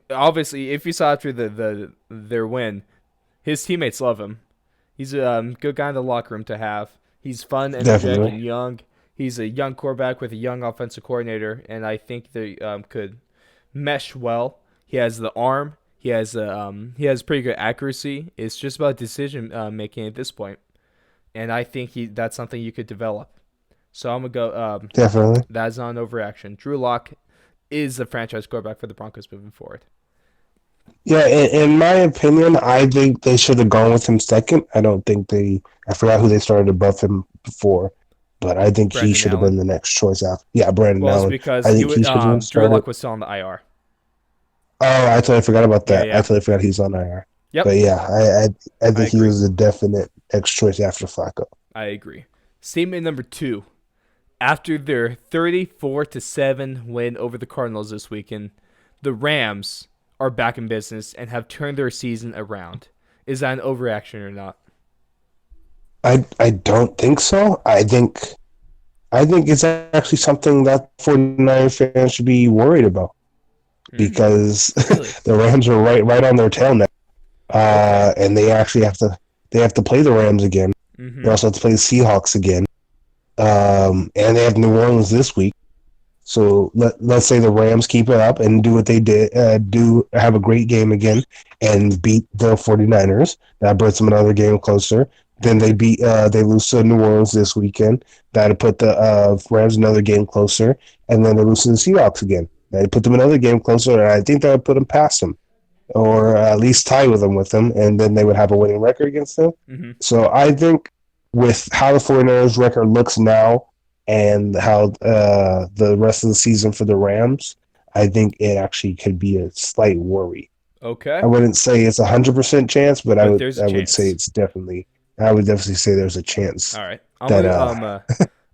obviously, if you saw through their win, his teammates love him. He's a good guy in the locker room to have. He's fun, energetic, and young. He's a young quarterback with a young offensive coordinator, and I think they could mesh well. He has the arm. He has pretty good accuracy. It's just about decision making at this point, and I think that's something you could develop. So I'm gonna go. Definitely. That's not an overreaction. Drew Lock is the franchise quarterback for the Broncos moving forward. Yeah, in my opinion, I think they should have gone with him second. I don't think I forgot who they started above him before, but I think he should have been the next choice after. Yeah, Brandon Allen. Well, it's because Drew Lock was still on the IR. Oh, I totally forgot about that. Yeah. I totally forgot he's on IR. Yep. But yeah, I think he was a definite next choice after Flacco. I agree. Statement number 2. After their 34-7 win over the Cardinals this weekend, the Rams are back in business and have turned their season around. Is that an overreaction or not? I don't think so. I think it's actually something that 49ers fans should be worried about because Really? the Rams are right on their tail now, and they actually have to play the Rams again. Mm-hmm. They also have to play the Seahawks again, and they have New Orleans this week. So let's say the Rams keep it up and do what they did, have a great game again and beat the 49ers. That brings them another game closer. Then they lose to New Orleans this weekend. That'll put the Rams another game closer. And then they lose to the Seahawks again. They put them another game closer, and I think that would put them past them, or at least tie with them, and then they would have a winning record against them. Mm-hmm. So I think with how the 49ers record looks now, and how the rest of the season for the Rams, I think it actually could be a slight worry. Okay. I wouldn't say it's 100% chance, but I would say it's definitely. I would definitely say there's a chance. All right. I'm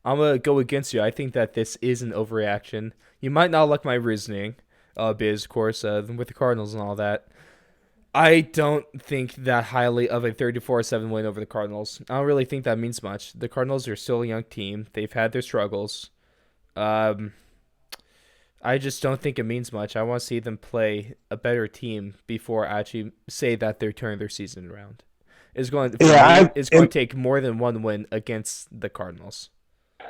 gonna go against you. I think that this is an overreaction. You might not like my reasoning, because of course with the Cardinals and all that. I don't think that highly of a 34-7 win over the Cardinals. I don't really think that means much. The Cardinals are still a young team. They've had their struggles. I just don't think it means much. I want to see them play a better team before I actually say that they're turning their season around. is going for Yeah, me. It's going to take more than one win against the Cardinals.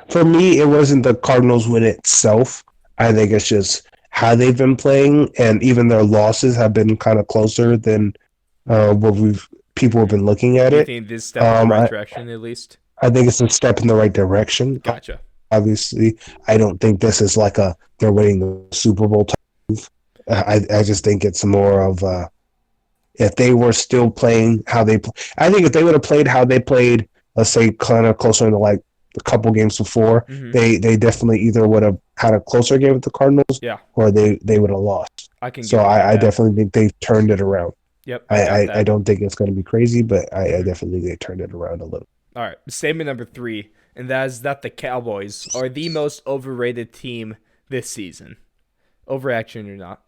for me, it wasn't the Cardinals win itself. I think it's just how they've been playing, and even their losses have been kind of closer than what we've people have been looking at Do you it. think this step in the right direction at least? I think it's a step in the right direction. Gotcha. Obviously, I don't think this is like they're winning the Super Bowl type move. I just think it's more of if they were still playing how they I think if they would have played how they played, let's say kind of closer to like a couple games before, they definitely either would have had a closer game with the Cardinals, or they would have lost. I definitely think they've turned it around. Yep, I don't think it's going to be crazy, but I definitely think they turned it around a little. All right, statement number 3, and that is that the Cowboys are the most overrated team this season. Overreaction or not?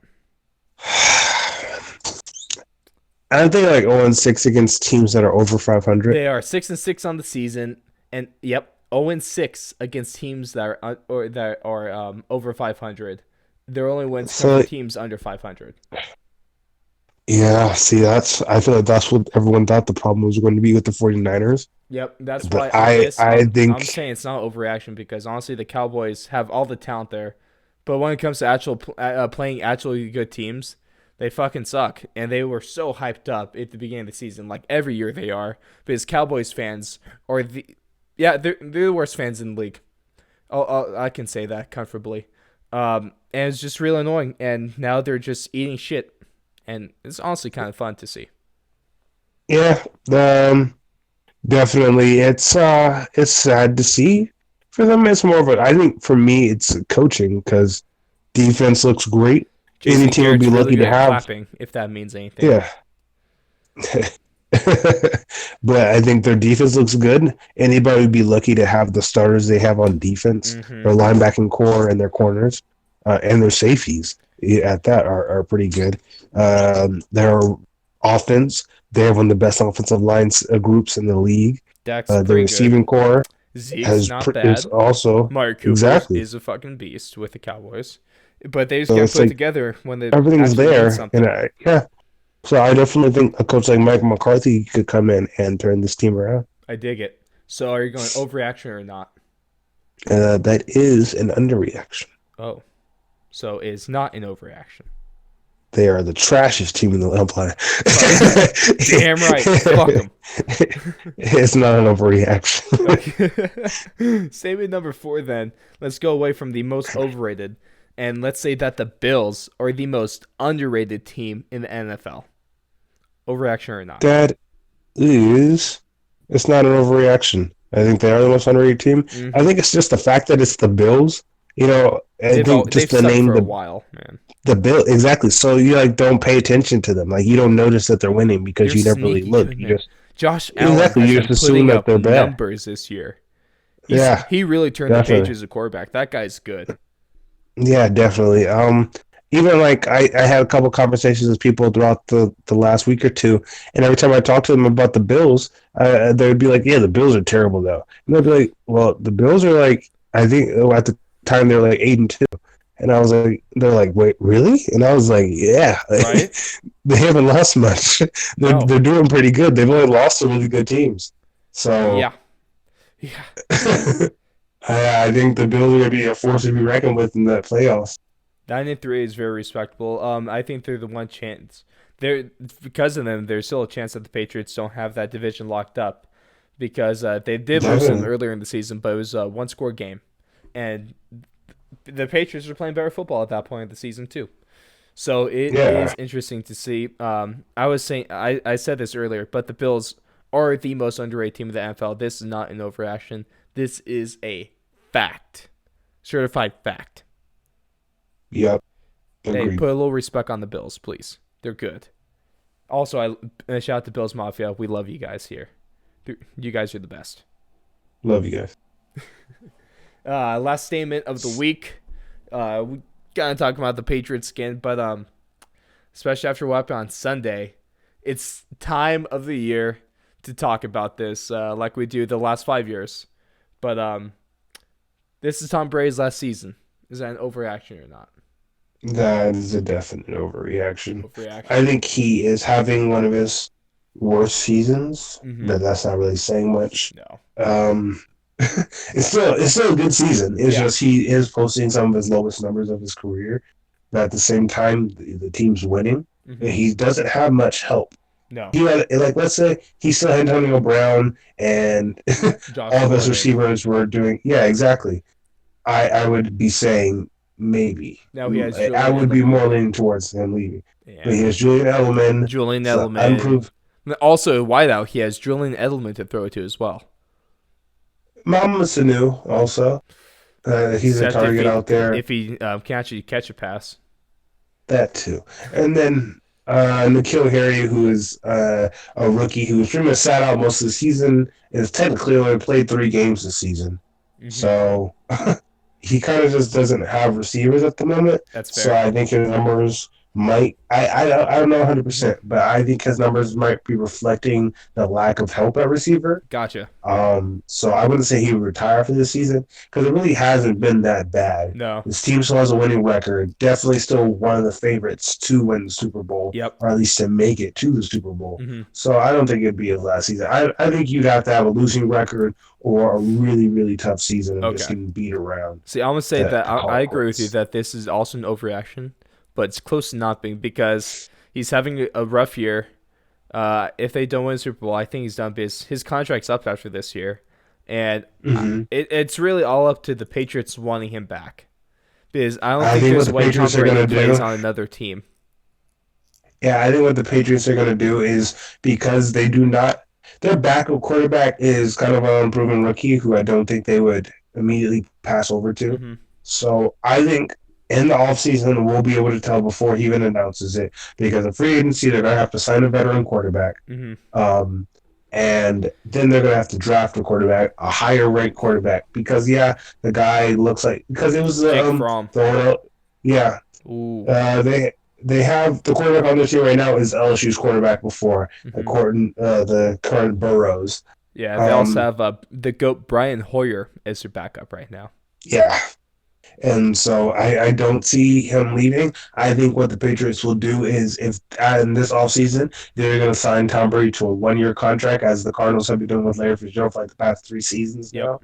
I don't think like 0-6 against teams that are over 500. They are 6-6 on the season, and 0-6 against teams that are over 500. Their only wins come from teams under 500. Yeah, see, I feel like that's what everyone thought the problem was going to be with the 49ers. Yep, that's why I think I'm saying it's not overreaction because honestly, the Cowboys have all the talent there, but when it comes to actual playing actually good teams, they fucking suck. And they were so hyped up at the beginning of the season, like every year they are, because Cowboys fans are they're the worst fans in the league. I can say that comfortably. And it's just real annoying. And now they're just eating shit. And it's honestly kind of fun to see. Yeah, definitely. It's sad to see for them. It's more of I think for me, it's coaching because defense looks great. Jason team would be lucky to have clapping, if that means anything. Yeah. But I think their defense looks good. Anybody would be lucky to have the starters they have on defense, their linebacking core and their corners, and their safeties at that are pretty good. Their offense, they have one of the best offensive lines groups in the league. The receiving core Zeke's not bad. Is also Mark Cooper is a fucking beast with the Cowboys, but they just can't put it together when they everything's there. And so I definitely think a coach like Mike McCarthy could come in and turn this team around. I dig it. So are you going overreaction or not? That is an underreaction. Oh, so it's not an overreaction. They are the trashiest team in the planet. Damn right. Fuck them. It's not an overreaction. Statement number 4 then. Let's go away from the most overrated. And let's say that the Bills are the most underrated team in the NFL. Overreaction or not? That is... It's not an overreaction. I think they are the most underrated team. I think it's just the fact that it's the Bills. You know, I think just the name for a while, man. The Bills, exactly. So you don't pay attention to them. You don't notice that they're winning because you never really look. You just Josh Allen has been putting up numbers this year. He really turned the page as a quarterback. That guy's good. Yeah, definitely. Even I had a couple conversations with people throughout the last week or two, and every time I talked to them about the Bills, they would be like, "Yeah, the Bills are terrible, though." And they'd be like, "Well, the Bills are I think at the time they were 8-2," and I was like, "They're like, wait, really?" And I was like, "Yeah, right? They haven't lost much. They're doing pretty good. They've only lost to really good teams." So yeah. I think the Bills are going to be a force to be reckoned with in the playoffs. 9-3 is very respectable. I think they're the one chance. Because of them, there's still a chance that the Patriots don't have that division locked up because they did lose them earlier in the season, but it was a one-score game. And the Patriots are playing better football at that point of the season too. So it is interesting to see. I was saying, I said this earlier, but the Bills are the most underrated team of the NFL. This is not an overreaction. This is a fact. Certified fact. Yep. Hey, put a little respect on the Bills, please. They're good. Also, I shout out to Bills Mafia. We love you guys here. You guys are the best. Love you guys. Last statement of the week. We gotta talk about the Patriots again, but especially after what happened on Sunday, it's time of the year to talk about this, like we do the last 5 years. But this is Tom Brady's last season. Is that an overreaction or not? That is a definite overreaction. I think he is having one of his worse seasons, Mm-hmm. but that's not really saying much. No. Um, it's still a good season. It's Yeah. just he is posting some of his lowest numbers of his career. But at the same time, the team's winning. Mm-hmm. He doesn't have much help. No. He had, like, let's say he still had Antonio Brown and Josh all of his Gordon. receivers were doing. Yeah, exactly. I would be saying maybe. Now he has I Julian would be more Edelman. leaning towards him leaving. But Yeah. he has Julian Edelman. Julian So Edelman. Also, wideout, he has Julian Edelman to throw to as well. Mama Sanu also. He's a Except if target he out there. if he can actually catch a pass. That too. And then N'Keal Harry, who is a rookie who was pretty much sat out most of the season, is technically only played 3 games this season. Mm-hmm. So he kind of just doesn't have receivers at the moment. That's So fair. I think his numbers might. I don't know 100%, but I think his numbers might be reflecting the lack of help at receiver. Gotcha. So I wouldn't say he would retire for this season because it really hasn't been that bad. No. His team still has a winning record. Definitely still one of the favorites to win the Super Bowl, Yep. or at least to make it to the Super Bowl. Mm-hmm. So I don't think it'd be his last season. I think you'd have to have a losing record or a really, really tough season and just getting beat around. See, I'm gonna say that I agree with you that this is also an overreaction, but it's close to not being because he's having a rough year. If they don't win the Super Bowl, I think he's done because his contract's up after this year, and it's really all up to the Patriots wanting him back. Because I don't think there's a way Tom Brady plays on another team. Yeah, I think what the Patriots are going to do is because they do not, their backup quarterback is kind of an unproven rookie who I don't think they would immediately pass over to. Mm-hmm. So I think in the offseason, we'll be able to tell before he even announces it because in free agency, they're going to have to sign a veteran quarterback. Mm-hmm. And then they're going to have to draft a quarterback, a higher ranked quarterback, because, yeah, the guy looks like, because it was, Jake Fromm. Yeah. Ooh. They have the quarterback on this team right now is LSU's quarterback before the current Burrows. Yeah, they also have the GOAT Brian Hoyer as their backup right now. Yeah. And so I don't see him leaving. I think what the Patriots will do is if in this offseason, they're going to sign Tom Brady to a 1-year contract as the Cardinals have been doing with Larry Fitzgerald for like the past 3 seasons now.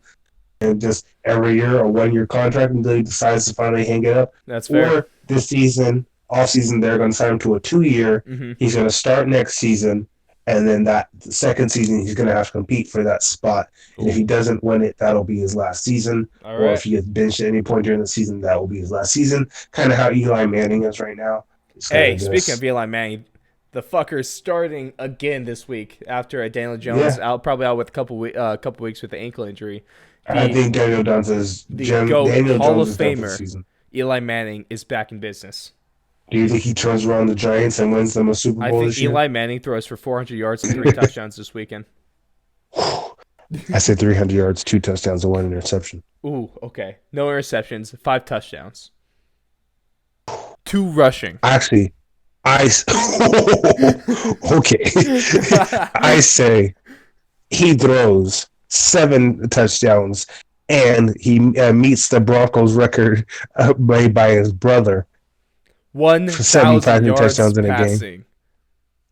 And just every year a 1-year contract until he decides to finally hang it up. That's fair. Or this season, offseason, they're going to sign him to a 2-year. Mm-hmm. He's going to start next season. And then the second season, he's going to have to compete for that spot. And if he doesn't win it, that'll be his last season. Or if he gets benched at any point during the season, that will be his last season. Kind of how Eli Manning is right now. Hey, speaking of Eli Manning, the fucker's starting again this week after Daniel Jones probably out with a couple weeks with the ankle injury. I think Daniel Jones is Hall of Famer. Eli Manning is back in business. Do you think he turns around the Giants and wins them a Super Bowl this year? Eli Manning throws for 400 yards and 3 touchdowns this weekend. I said 300 yards, 2 touchdowns, and 1 interception. Ooh, okay. No interceptions, 5 touchdowns. 2 rushing. Actually, okay. I say he throws 7 touchdowns and he meets the Broncos record made by his brother. 1,000 yards touchdowns in passing.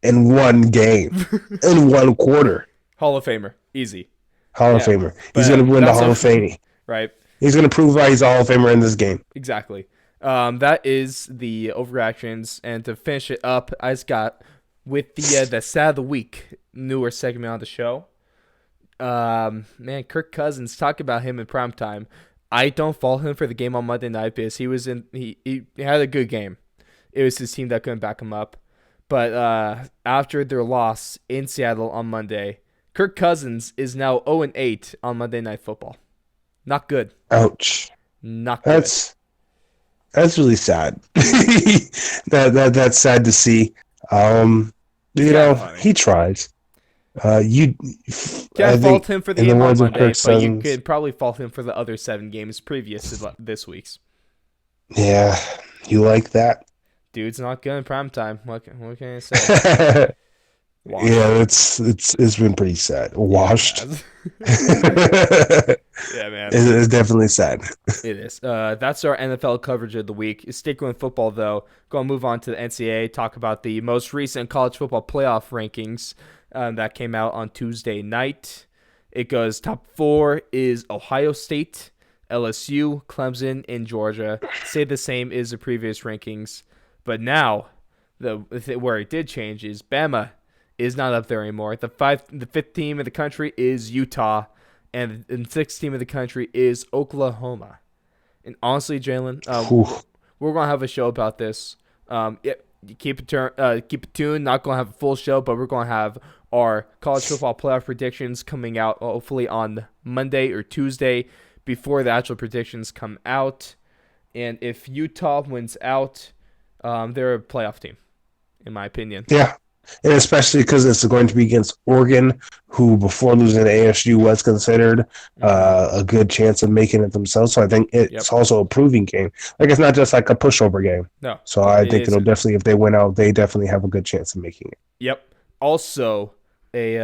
In 1 game. In 1 quarter. Hall of Famer. Easy. Hall of Famer. He's going to win the Hall of Fame. Right. He's going to prove why he's a Hall of Famer in this game. Exactly. That is the overreactions. And to finish it up, I just got with the Stat of the Week, newer segment on the show. Man, Kirk Cousins, talk about him in primetime. I don't fault him for the game on Monday night because he had a good game. It was his team that couldn't back him up. But after their loss in Seattle on Monday, Kirk Cousins is now 0-8 on Monday Night Football. Not good. Ouch. Not good. That's really sad. That's sad to see. He tries. You can't fault him for the game on Monday, but you could probably fault him for the other 7 games previous to this week's. Yeah, you like that? Dude's not good in primetime. What can I say? Yeah, it's been pretty sad. Washed. Yeah, man. It's definitely sad. It is. That's our NFL coverage of the week. Sticking with football, though, going to move on to the NCAA, talk about the most recent college football playoff rankings. that came out on Tuesday night. It goes top 4 is Ohio State, LSU, Clemson, and Georgia. Stay the same as the previous rankings. But now, where it did change is Bama is not up there anymore. The fifth team in the country is Utah, and the sixth team in the country is Oklahoma. And honestly, Jalen, we're gonna have a show about this. Keep it tuned. Not gonna have a full show, but we're gonna have our college football playoff predictions coming out hopefully on Monday or Tuesday before the actual predictions come out. And if Utah wins out, they're a playoff team, in my opinion. Yeah. And especially because it's going to be against Oregon, who before losing to ASU was considered a good chance of making it themselves. So I think it's also a proving game. Like, it's not just like a pushover game. No. So I think it'll definitely, if they win out, they definitely have a good chance of making it. Yep. Also, we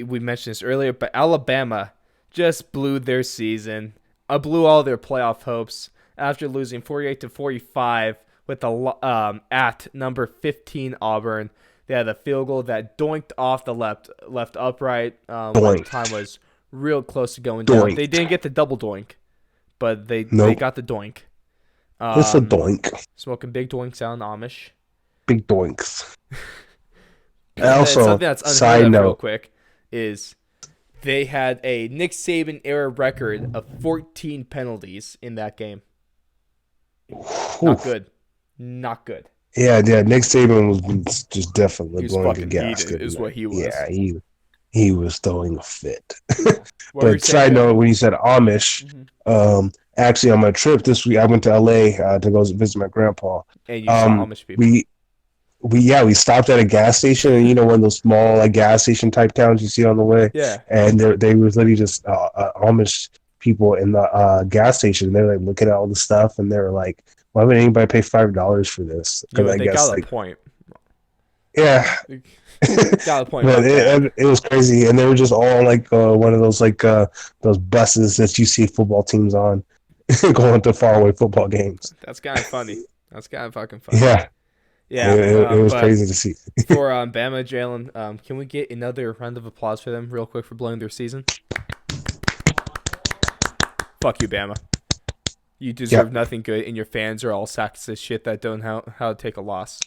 mentioned this earlier, but Alabama just blew their season. Blew all their playoff hopes after losing 48-45 with at number 15 Auburn. They had a field goal that doinked off the left upright when the time was real close to going down. They didn't get the double doink, but they got the doink. What's a doink? Smoking big doinks out in Amish. Big doinks. Also, something that's unheard of real quick is they had a Nick Saban era record of 14 penalties in that game. Not good. Not good. Yeah. Nick Saban was just definitely blowing the gasket. Is what he was. Yeah, he was throwing a fit. But side note, when you said Amish, actually on my trip this week, I went to LA to go visit my grandpa. And you saw Amish people. We stopped at a gas station, and one of those small like gas station type towns you see on the way. Yeah. And they was literally just Amish people in the gas station. They were like looking at all the stuff, and they were like, "Why would anybody pay $5 for this?" Because they got a point. Yeah. Got a point. But it was crazy, and they were just all like one of those those buses that you see football teams on going to faraway football games. That's kind of funny. That's kind of fucking funny. Yeah. Yeah, it was crazy to see. For Bama, Jalen, can we get another round of applause for them real quick for blowing their season? Fuck you, Bama. You deserve nothing good, and your fans are all sacks of shit that don't know how to take a loss.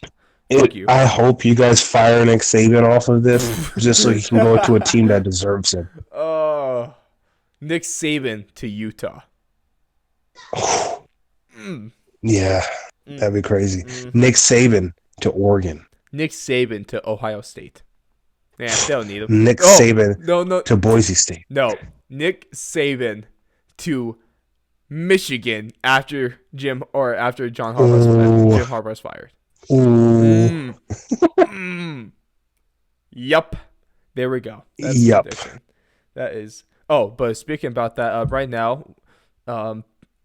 Fuck you. I hope you guys fire Nick Saban off of this just so he can go to a team that deserves him. Oh, Nick Saban to Utah. Yeah. That'd be crazy. Nick Saban to Oregon. Nick Saban to Ohio State. Yeah, they don't need him. Nick Saban to Boise State. No, Nick Saban to Michigan after John Harbaugh's fired. Yup. There we go. That's the prediction. That is. Oh, but speaking about that, right now,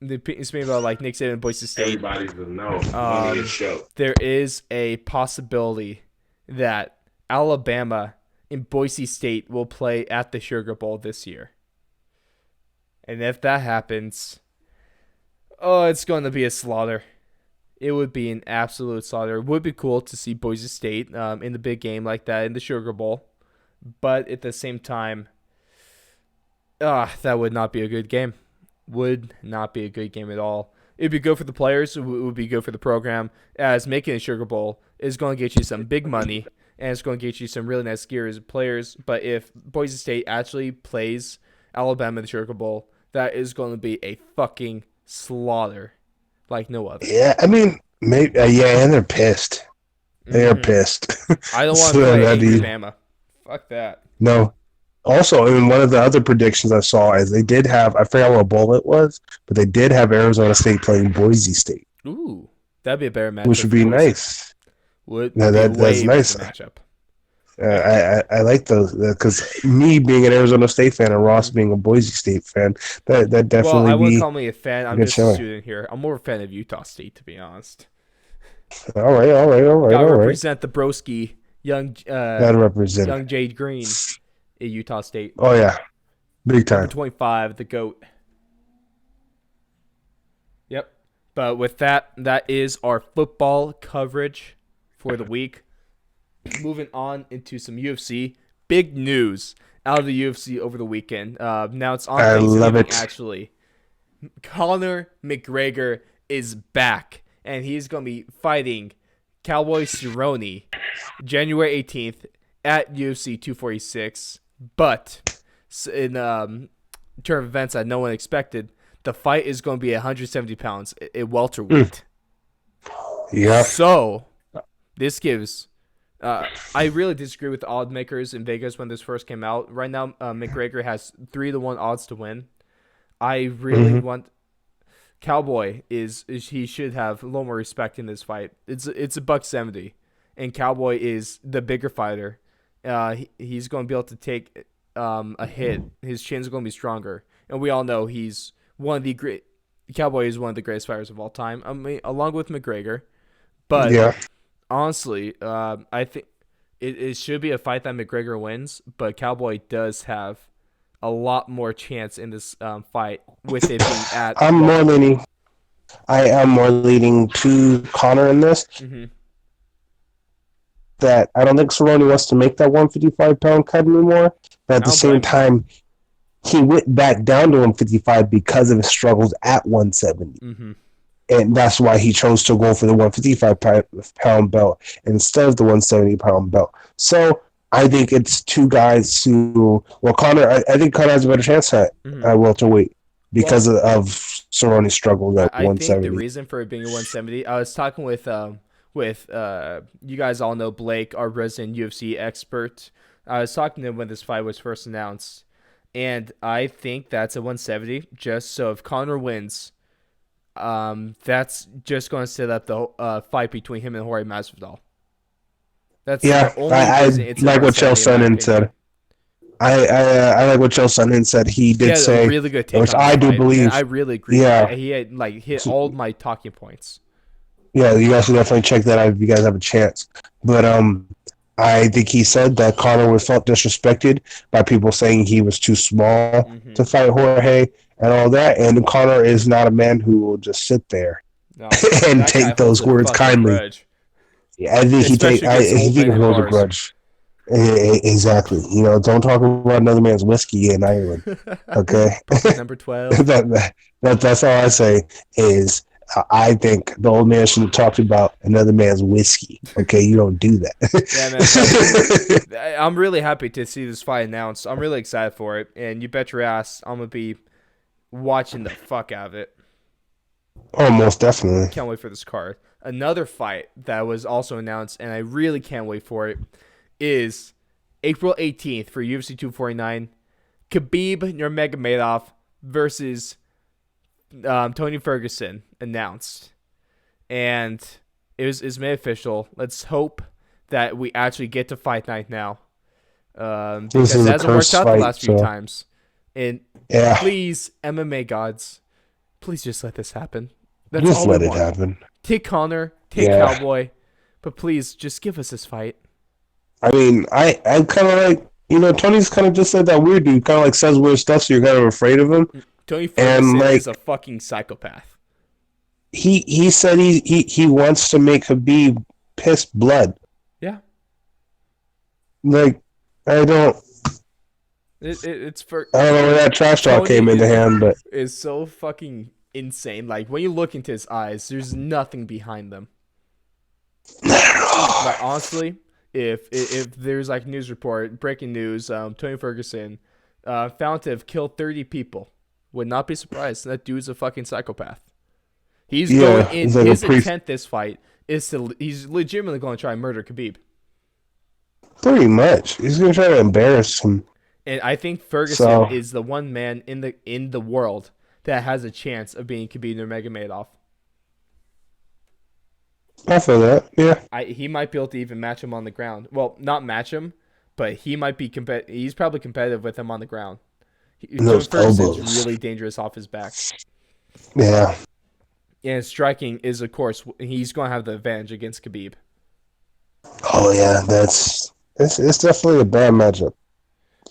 speaking about like Nick Saban and Boise State, everybody's gonna know. There is a possibility that Alabama and Boise State will play at the Sugar Bowl this year. And if that happens, it's going to be a slaughter. It would be an absolute slaughter. It would be cool to see Boise State in the big game like that in the Sugar Bowl. But at the same time, that would not be a good game. Would not be a good game at all. It would be good for the players. It would be good for the program, as making a Sugar Bowl is going to get you some big money, and it's going to get you some really nice gear as players. But if Boise State actually plays Alabama in the Sugar Bowl, that is going to be a fucking slaughter like no other. Yeah, I mean, maybe, and they're pissed. They're pissed. I don't want to play Alabama. Fuck that. No. Also, one of the other predictions I saw is they did have, I forgot what bowl it was, but they did have Arizona State playing Boise State. Ooh, that'd be a better matchup. Which would be nice. That's nice. Matchup. I like those because me being an Arizona State fan and Ross being a Boise State fan, that definitely. Well, I wouldn't call me a fan. I'm just a student here. I'm more a fan of Utah State, to be honest. All right. Gotta represent the broski, young Jade Green at Utah State. Oh yeah, big time. Number 25, the GOAT. Yep. But with that is our football coverage for the week. moving on into some UFC. Big news out of the UFC over the weekend. Now it's on I love Thanksgiving, it. actually. Conor McGregor is back, and he's going to be fighting Cowboy Cerrone January 18th at UFC 246. But in turn of events that no one expected, the fight is going to be 170 pounds, a welterweight. Yeah. So this gives. I really disagree with the odd makers in Vegas when this first came out. Right now, McGregor has 3-1 odds to win. I really want Cowboy he should have a little more respect in this fight. It's a $170, and Cowboy is the bigger fighter. He's going to be able to take a hit. His chin's going to be stronger, and we all know he's one of the great. Cowboy is one of the greatest fighters of all time. I mean, along with McGregor, but Yeah. honestly, I think it should be a fight that McGregor wins, but Cowboy does have a lot more chance in this fight with it being at. I am more leaning to Connor in this. Mm-hmm. That I don't think Cerrone wants to make that 155-pound cut anymore. But at the same time, he went back down to 155 because of his struggles at 170. Mm-hmm. And that's why he chose to go for the 155-pound belt instead of the 170-pound belt. So I think it's two guys who, I think Connor has a better chance at welterweight because of Cerrone's struggle at 170. I think the reason for it being a 170, I was talking with you guys all know Blake, our resident UFC expert. I was talking to him when this fight was first announced, and I think that's a 170 just so if Conor wins, that's just going to set up the fight between him and Jorge Masvidal. That's the only reason it's like what Chael Sonnen said. I like what Chael Sonnen said. He did say, a really good take which on I do fight, believe. I really agree. Yeah, he had hit all my talking points. Yeah, you guys should definitely check that out if you guys have a chance. But I think he said that Conor was felt disrespected by people saying he was too small to fight Jorge and all that. And Conor is not a man who will just sit there and take those words kindly. Grudge. Yeah, I think he holds a grudge. Exactly. Don't talk about another man's whiskey in Ireland. Okay. Number 12. That's all I say is. I think the old man should have talked about another man's whiskey. Okay, you don't do that. Yeah, man. I'm really happy to see this fight announced. I'm really excited for it, and you bet your ass I'm gonna be watching the fuck out of it. Oh, most definitely. Can't wait for this card. Another fight that was also announced, and I really can't wait for it, is April 18th for UFC 249. Khabib Nurmagomedov versus Tony Ferguson announced, and it was made official. Let's hope that we actually get to fight night now, because it hasn't worked out the last few times. And please, MMA gods, please just let this happen. That's just all let we it want. happen. Take Conor, take Cowboy, but please just give us this fight. I mean, I kind of like Tony's kind of just like that weird dude, kind of like says weird stuff, so you're kind of afraid of him. Tony Ferguson is a fucking psychopath. He said he wants to make Khabib piss blood. Yeah. Like, I don't. It's for. I don't know where that trash talk came into hand, but is so fucking insane. Like when you look into his eyes, there's nothing behind them. Like honestly, if there's like news report, breaking news, Tony Ferguson found to have killed 30 people. Would not be surprised. That dude's a fucking psychopath. He's going in. Like his intent this fight is he's legitimately going to try and murder Khabib. Pretty much. He's going to try to embarrass him. And I think Ferguson is the one man in the world that has a chance of being Khabib Nurmagomedov. I feel that, yeah. He might be able to even match him on the ground. Well, not match him, but he might be he's probably competitive with him on the ground. Ferguson's really dangerous off his back. Yeah. And striking is, of course, he's going to have the advantage against Khabib. Oh yeah, it's definitely a bad matchup.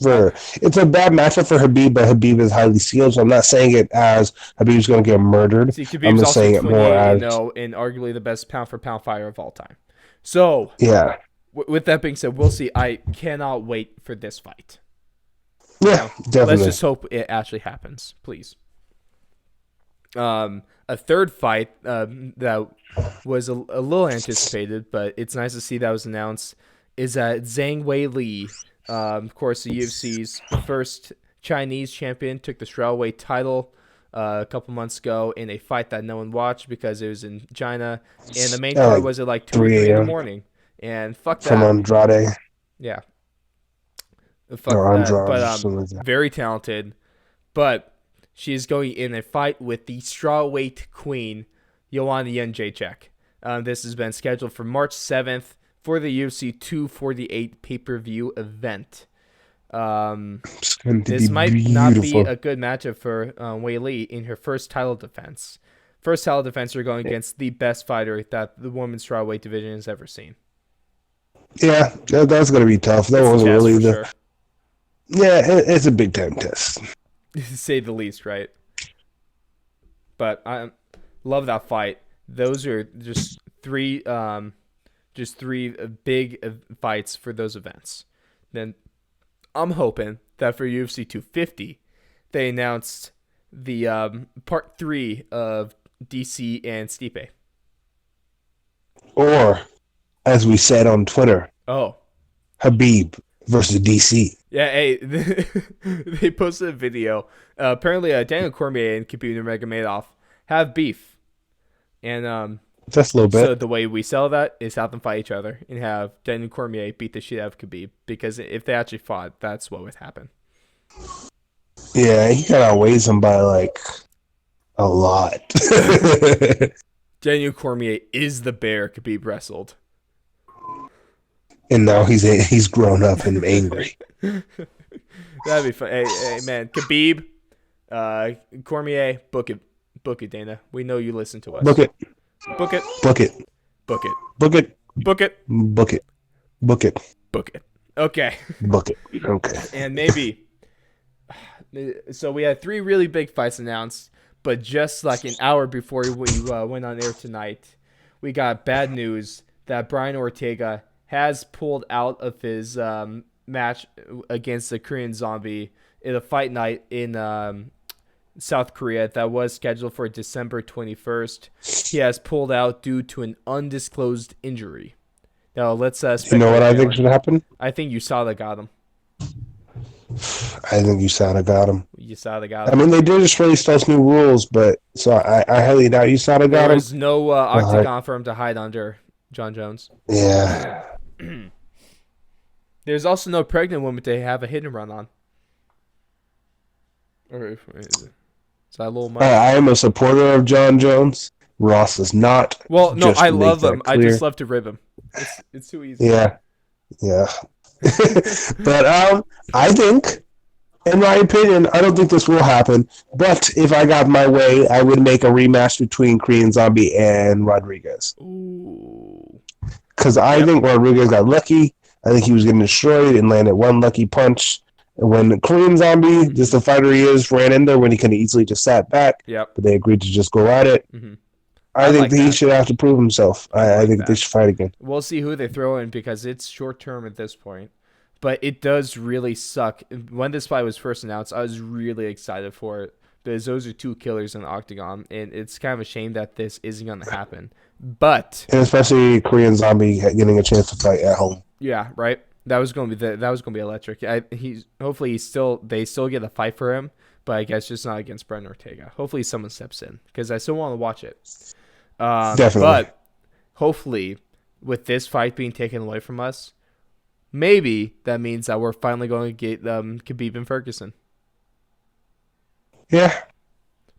It's a bad matchup for Khabib, but Khabib is highly skilled. So I'm not saying it as Khabib's going to get murdered. See, Khabib's I'm just saying it more as and arguably the best pound for pound fighter of all time. So yeah, With that being said, we'll see. I cannot wait for this fight. Yeah, Let's definitely. just hope it actually happens, please. A third fight that was a little anticipated, but it's nice to see that was announced, is that Zhang Weili, of course, the UFC's first Chinese champion, took the strawweight title a couple months ago in a fight that no one watched because it was in China, and the main Yeah, card like was at like 2 or 3 3 in the a.m. morning. And fuck from that. Andrade Yeah. Fuck or that. Andrade But or something like that. very talented. But she is going in a fight with the strawweight queen, Joanna Jędrzejczyk. This has been scheduled for March 7th for the UFC 248 pay-per-view event. It's going to This be might not be beautiful. a good matchup for Weili in her first title defense. First title defense, you're going against the best fighter that the women's strawweight division has ever seen. Yeah, that's going to be tough. That It's a wasn't test really for the. sure, Yeah, it's a big time test. to say the least, right? But I love that fight. Those are just three big fights for those events. Then I'm hoping that for UFC 250, they announced the part 3 of DC and Stipe. Or, as we said on Twitter, Oh, Habib versus DC. yeah. Hey, they posted a video. Apparently, Daniel Cormier and Khabib Nurmagomedov have beef, and Just a little bit. so the way we sell that is have them fight each other and have Daniel Cormier beat the shit out of Khabib, because if they actually fought, that's what would happen. Yeah, he kind of outweighs him by like a lot. Daniel Cormier is the bear Khabib wrestled. And now he's grown up and angry. That'd be fun. Hey, man, Khabib, Cormier, book it, Dana. We know you listen to us. Book it, book it, book it, book it, book it, book it, book it, book it, book it. Okay, book it. Okay. and maybe. So we had 3 really big fights announced, but just like an hour before we went on air tonight, we got bad news that Brian Ortega has pulled out of his match against the Korean Zombie in a fight night in South Korea that was scheduled for December 21st. He has pulled out due to an undisclosed injury. Now let's You know what I think speculate. should happen? I think USADA got him. I think USADA got him. USADA got I him. mean, they did just release those new rules, but so I highly doubt USADA got There him. was no octagon for him to hide under, John Jones. Yeah. There's also no pregnant woman to have a hit and run on. Or is that a little much? I am a supporter of John Jones. Ross is not. Well, no, just I to make love that him. I clear. just love to rib him. It's too easy. Yeah. Yeah. But I think, in my opinion, I don't think this will happen. But if I got my way, I would make a rematch between Korean Zombie and Rodriguez. Ooh. Because I Yep. think Rodriguez got lucky. I think he was getting destroyed and landed one lucky punch. And when the Korean Zombie, just the fighter he is, ran in there when he could have easily just sat back, Yep. but they agreed to just go at it. hmm I I think like he that. should have to prove himself. I like think that. they should fight again. We'll see who they throw in because it's short term at this point. But it does really suck. When this fight was first announced, I was really excited for it because those are 2 killers in the octagon, and it's kind of a shame that this isn't going to happen. But And especially Korean Zombie getting a chance to fight at home. yeah, right. That was going to be electric. Hopefully they still get a fight for him, but I guess just not against Brendan Ortega. Hopefully someone steps in because I still want to watch it. Definitely. But hopefully, with this fight being taken away from us, maybe that means that we're finally going to get Khabib and Ferguson. Yeah.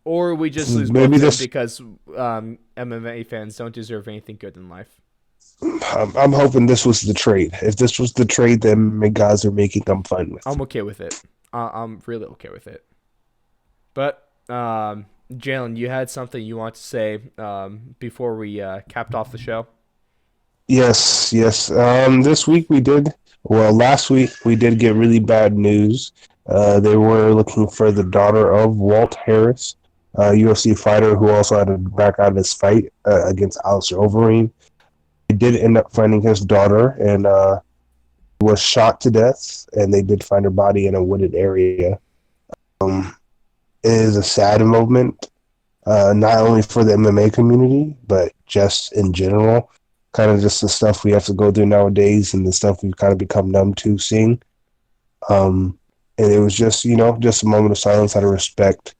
Or we just lose Maybe both of this- them because MMA fans don't deserve anything good in life. I'm hoping this was the trade. If this was the trade that guys are making, I'm fine with. I'm okay with it. I'm really okay with it. But, Jalen, you had something you want to say before we capped off the show? Yes. This week last week we did get really bad news. They were looking for the daughter of Walt Harris, a UFC fighter who also had to back out of his fight against Alistair Overeem. did end up finding his daughter, and was shot to death, and they did find her body in a wooded area. It is a sad moment, not only for the MMA community, but just in general. Kind of just the stuff we have to go through nowadays, and the stuff we've kind of become numb to seeing. And it was just, just a moment of silence out of respect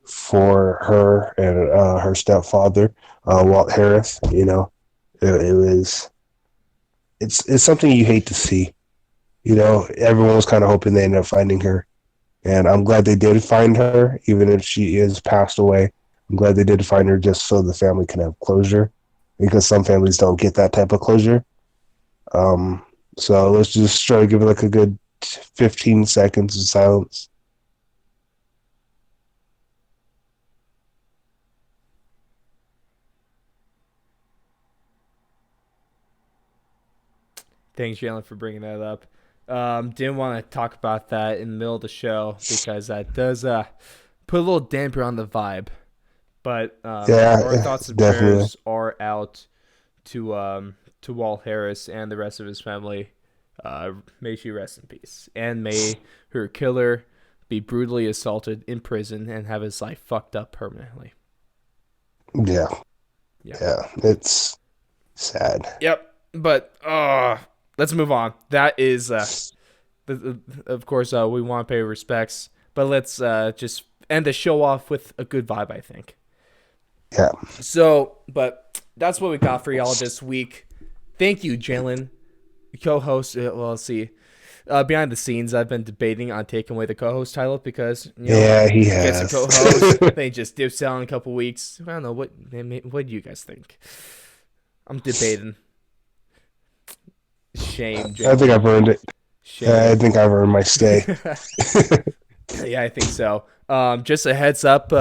for her and her stepfather, Walt Harris. It's something you hate to see. Everyone was kind of hoping they ended up finding her, and I'm glad they did find her, even if she is passed away. I'm glad they did find her just so the family can have closure, because some families don't get that type of closure. So let's just try to give it like a good 15 seconds of silence. Thanks, Jalen, for bringing that up. Didn't want to talk about that in the middle of the show because that does put a little damper on the vibe. But our thoughts and definitely. prayers are out to Walt Harris and the rest of his family. May she rest in peace, and may her killer be brutally assaulted in prison and have his life fucked up permanently. Yeah, it's sad. Yep, but let's move on. That is, of course, we want to pay respects, but let's just end the show off with a good vibe, I think. Yeah. So, but that's what we got for y'all this week. Thank you, Jalen, co-host. Well, let's see. Behind the scenes, I've been debating on taking away the co-host title because He has. gets a co-host. They just dips out in a couple weeks. I don't know what do you guys think? I'm debating. Shame, Jalen. I think I've earned it. Shame. I think I've earned my stay. Yeah, I think so. Just a heads up,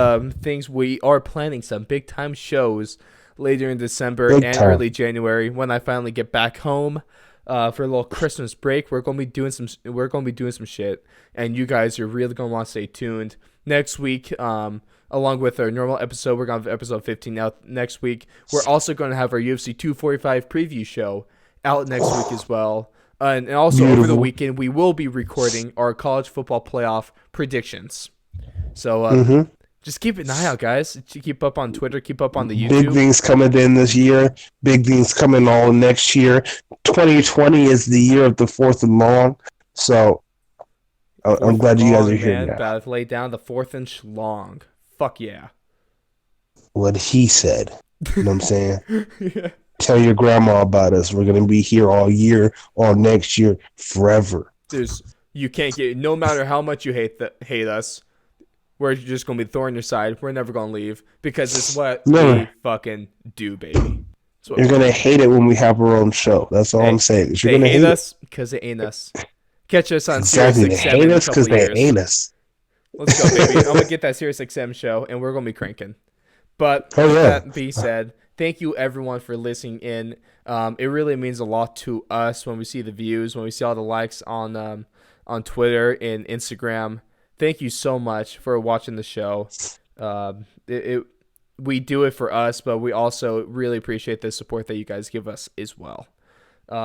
things we are planning some big time shows later in December and early January when I finally get back home for a little Christmas break. We're gonna be doing some shit, and you guys are really gonna want to stay tuned. Next week, along with our normal episode, we're gonna have episode 15 out next week. We're also gonna have our UFC 245 preview show out next week as well. And also over the weekend, we will be recording our college football playoff predictions. So just keep an eye out, guys. Keep up on Twitter. Keep up on the YouTube. Big things coming in this year. Big things coming all next year. 2020 is the year of the 4th and long. So I'm glad you guys are here. About to lay down the 4th and long. Fuck yeah. What he said. You know what I'm saying? Yeah. Tell your grandma about us. We're going to be here all year, all next year, forever. You can't get, no matter how much you hate us, we're just going to be the thorn in your side. We're never going to leave because it's what we fucking do, baby. You're going to hate it when we have our own show. That's all I'm saying. You're going to hate us because they ain't us. Catch us on exactly. Sirius XM. They hate us because they ain't us. Let's go, baby. I'm going to get that Sirius XM show, and we're going to be cranking. But with that being said, thank you, everyone, for listening in. It really means a lot to us when we see the views, when we see all the likes on Twitter and Instagram. Thank you so much for watching the show. We do it for us, but we also really appreciate the support that you guys give us as well.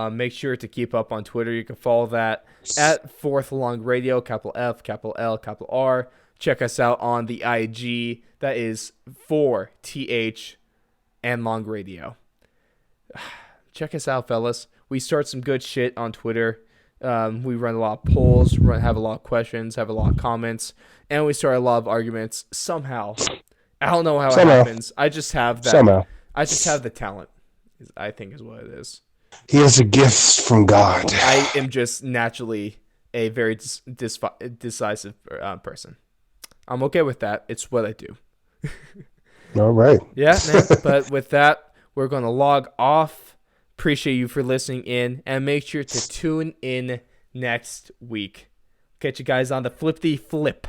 Make sure to keep up on Twitter. You can follow that at Fourth Long Radio, capital F, capital L, capital R. Check us out on the IG. That is 4TH and Long Radio. Check us out, fellas. We start some good shit on Twitter. We run a lot of polls, have a lot of questions, have a lot of comments, and we start a lot of arguments. Somehow, I don't know how it happens. I just have that. Somehow. I just have the talent, I think is what it is. He has a gift from God. I am just naturally a very decisive person. I'm okay with that. It's what I do. All right. Yeah, man. But with that, we're going to log off. Appreciate you for listening in, and make sure to tune in next week. Catch you guys on the Flip the Flip.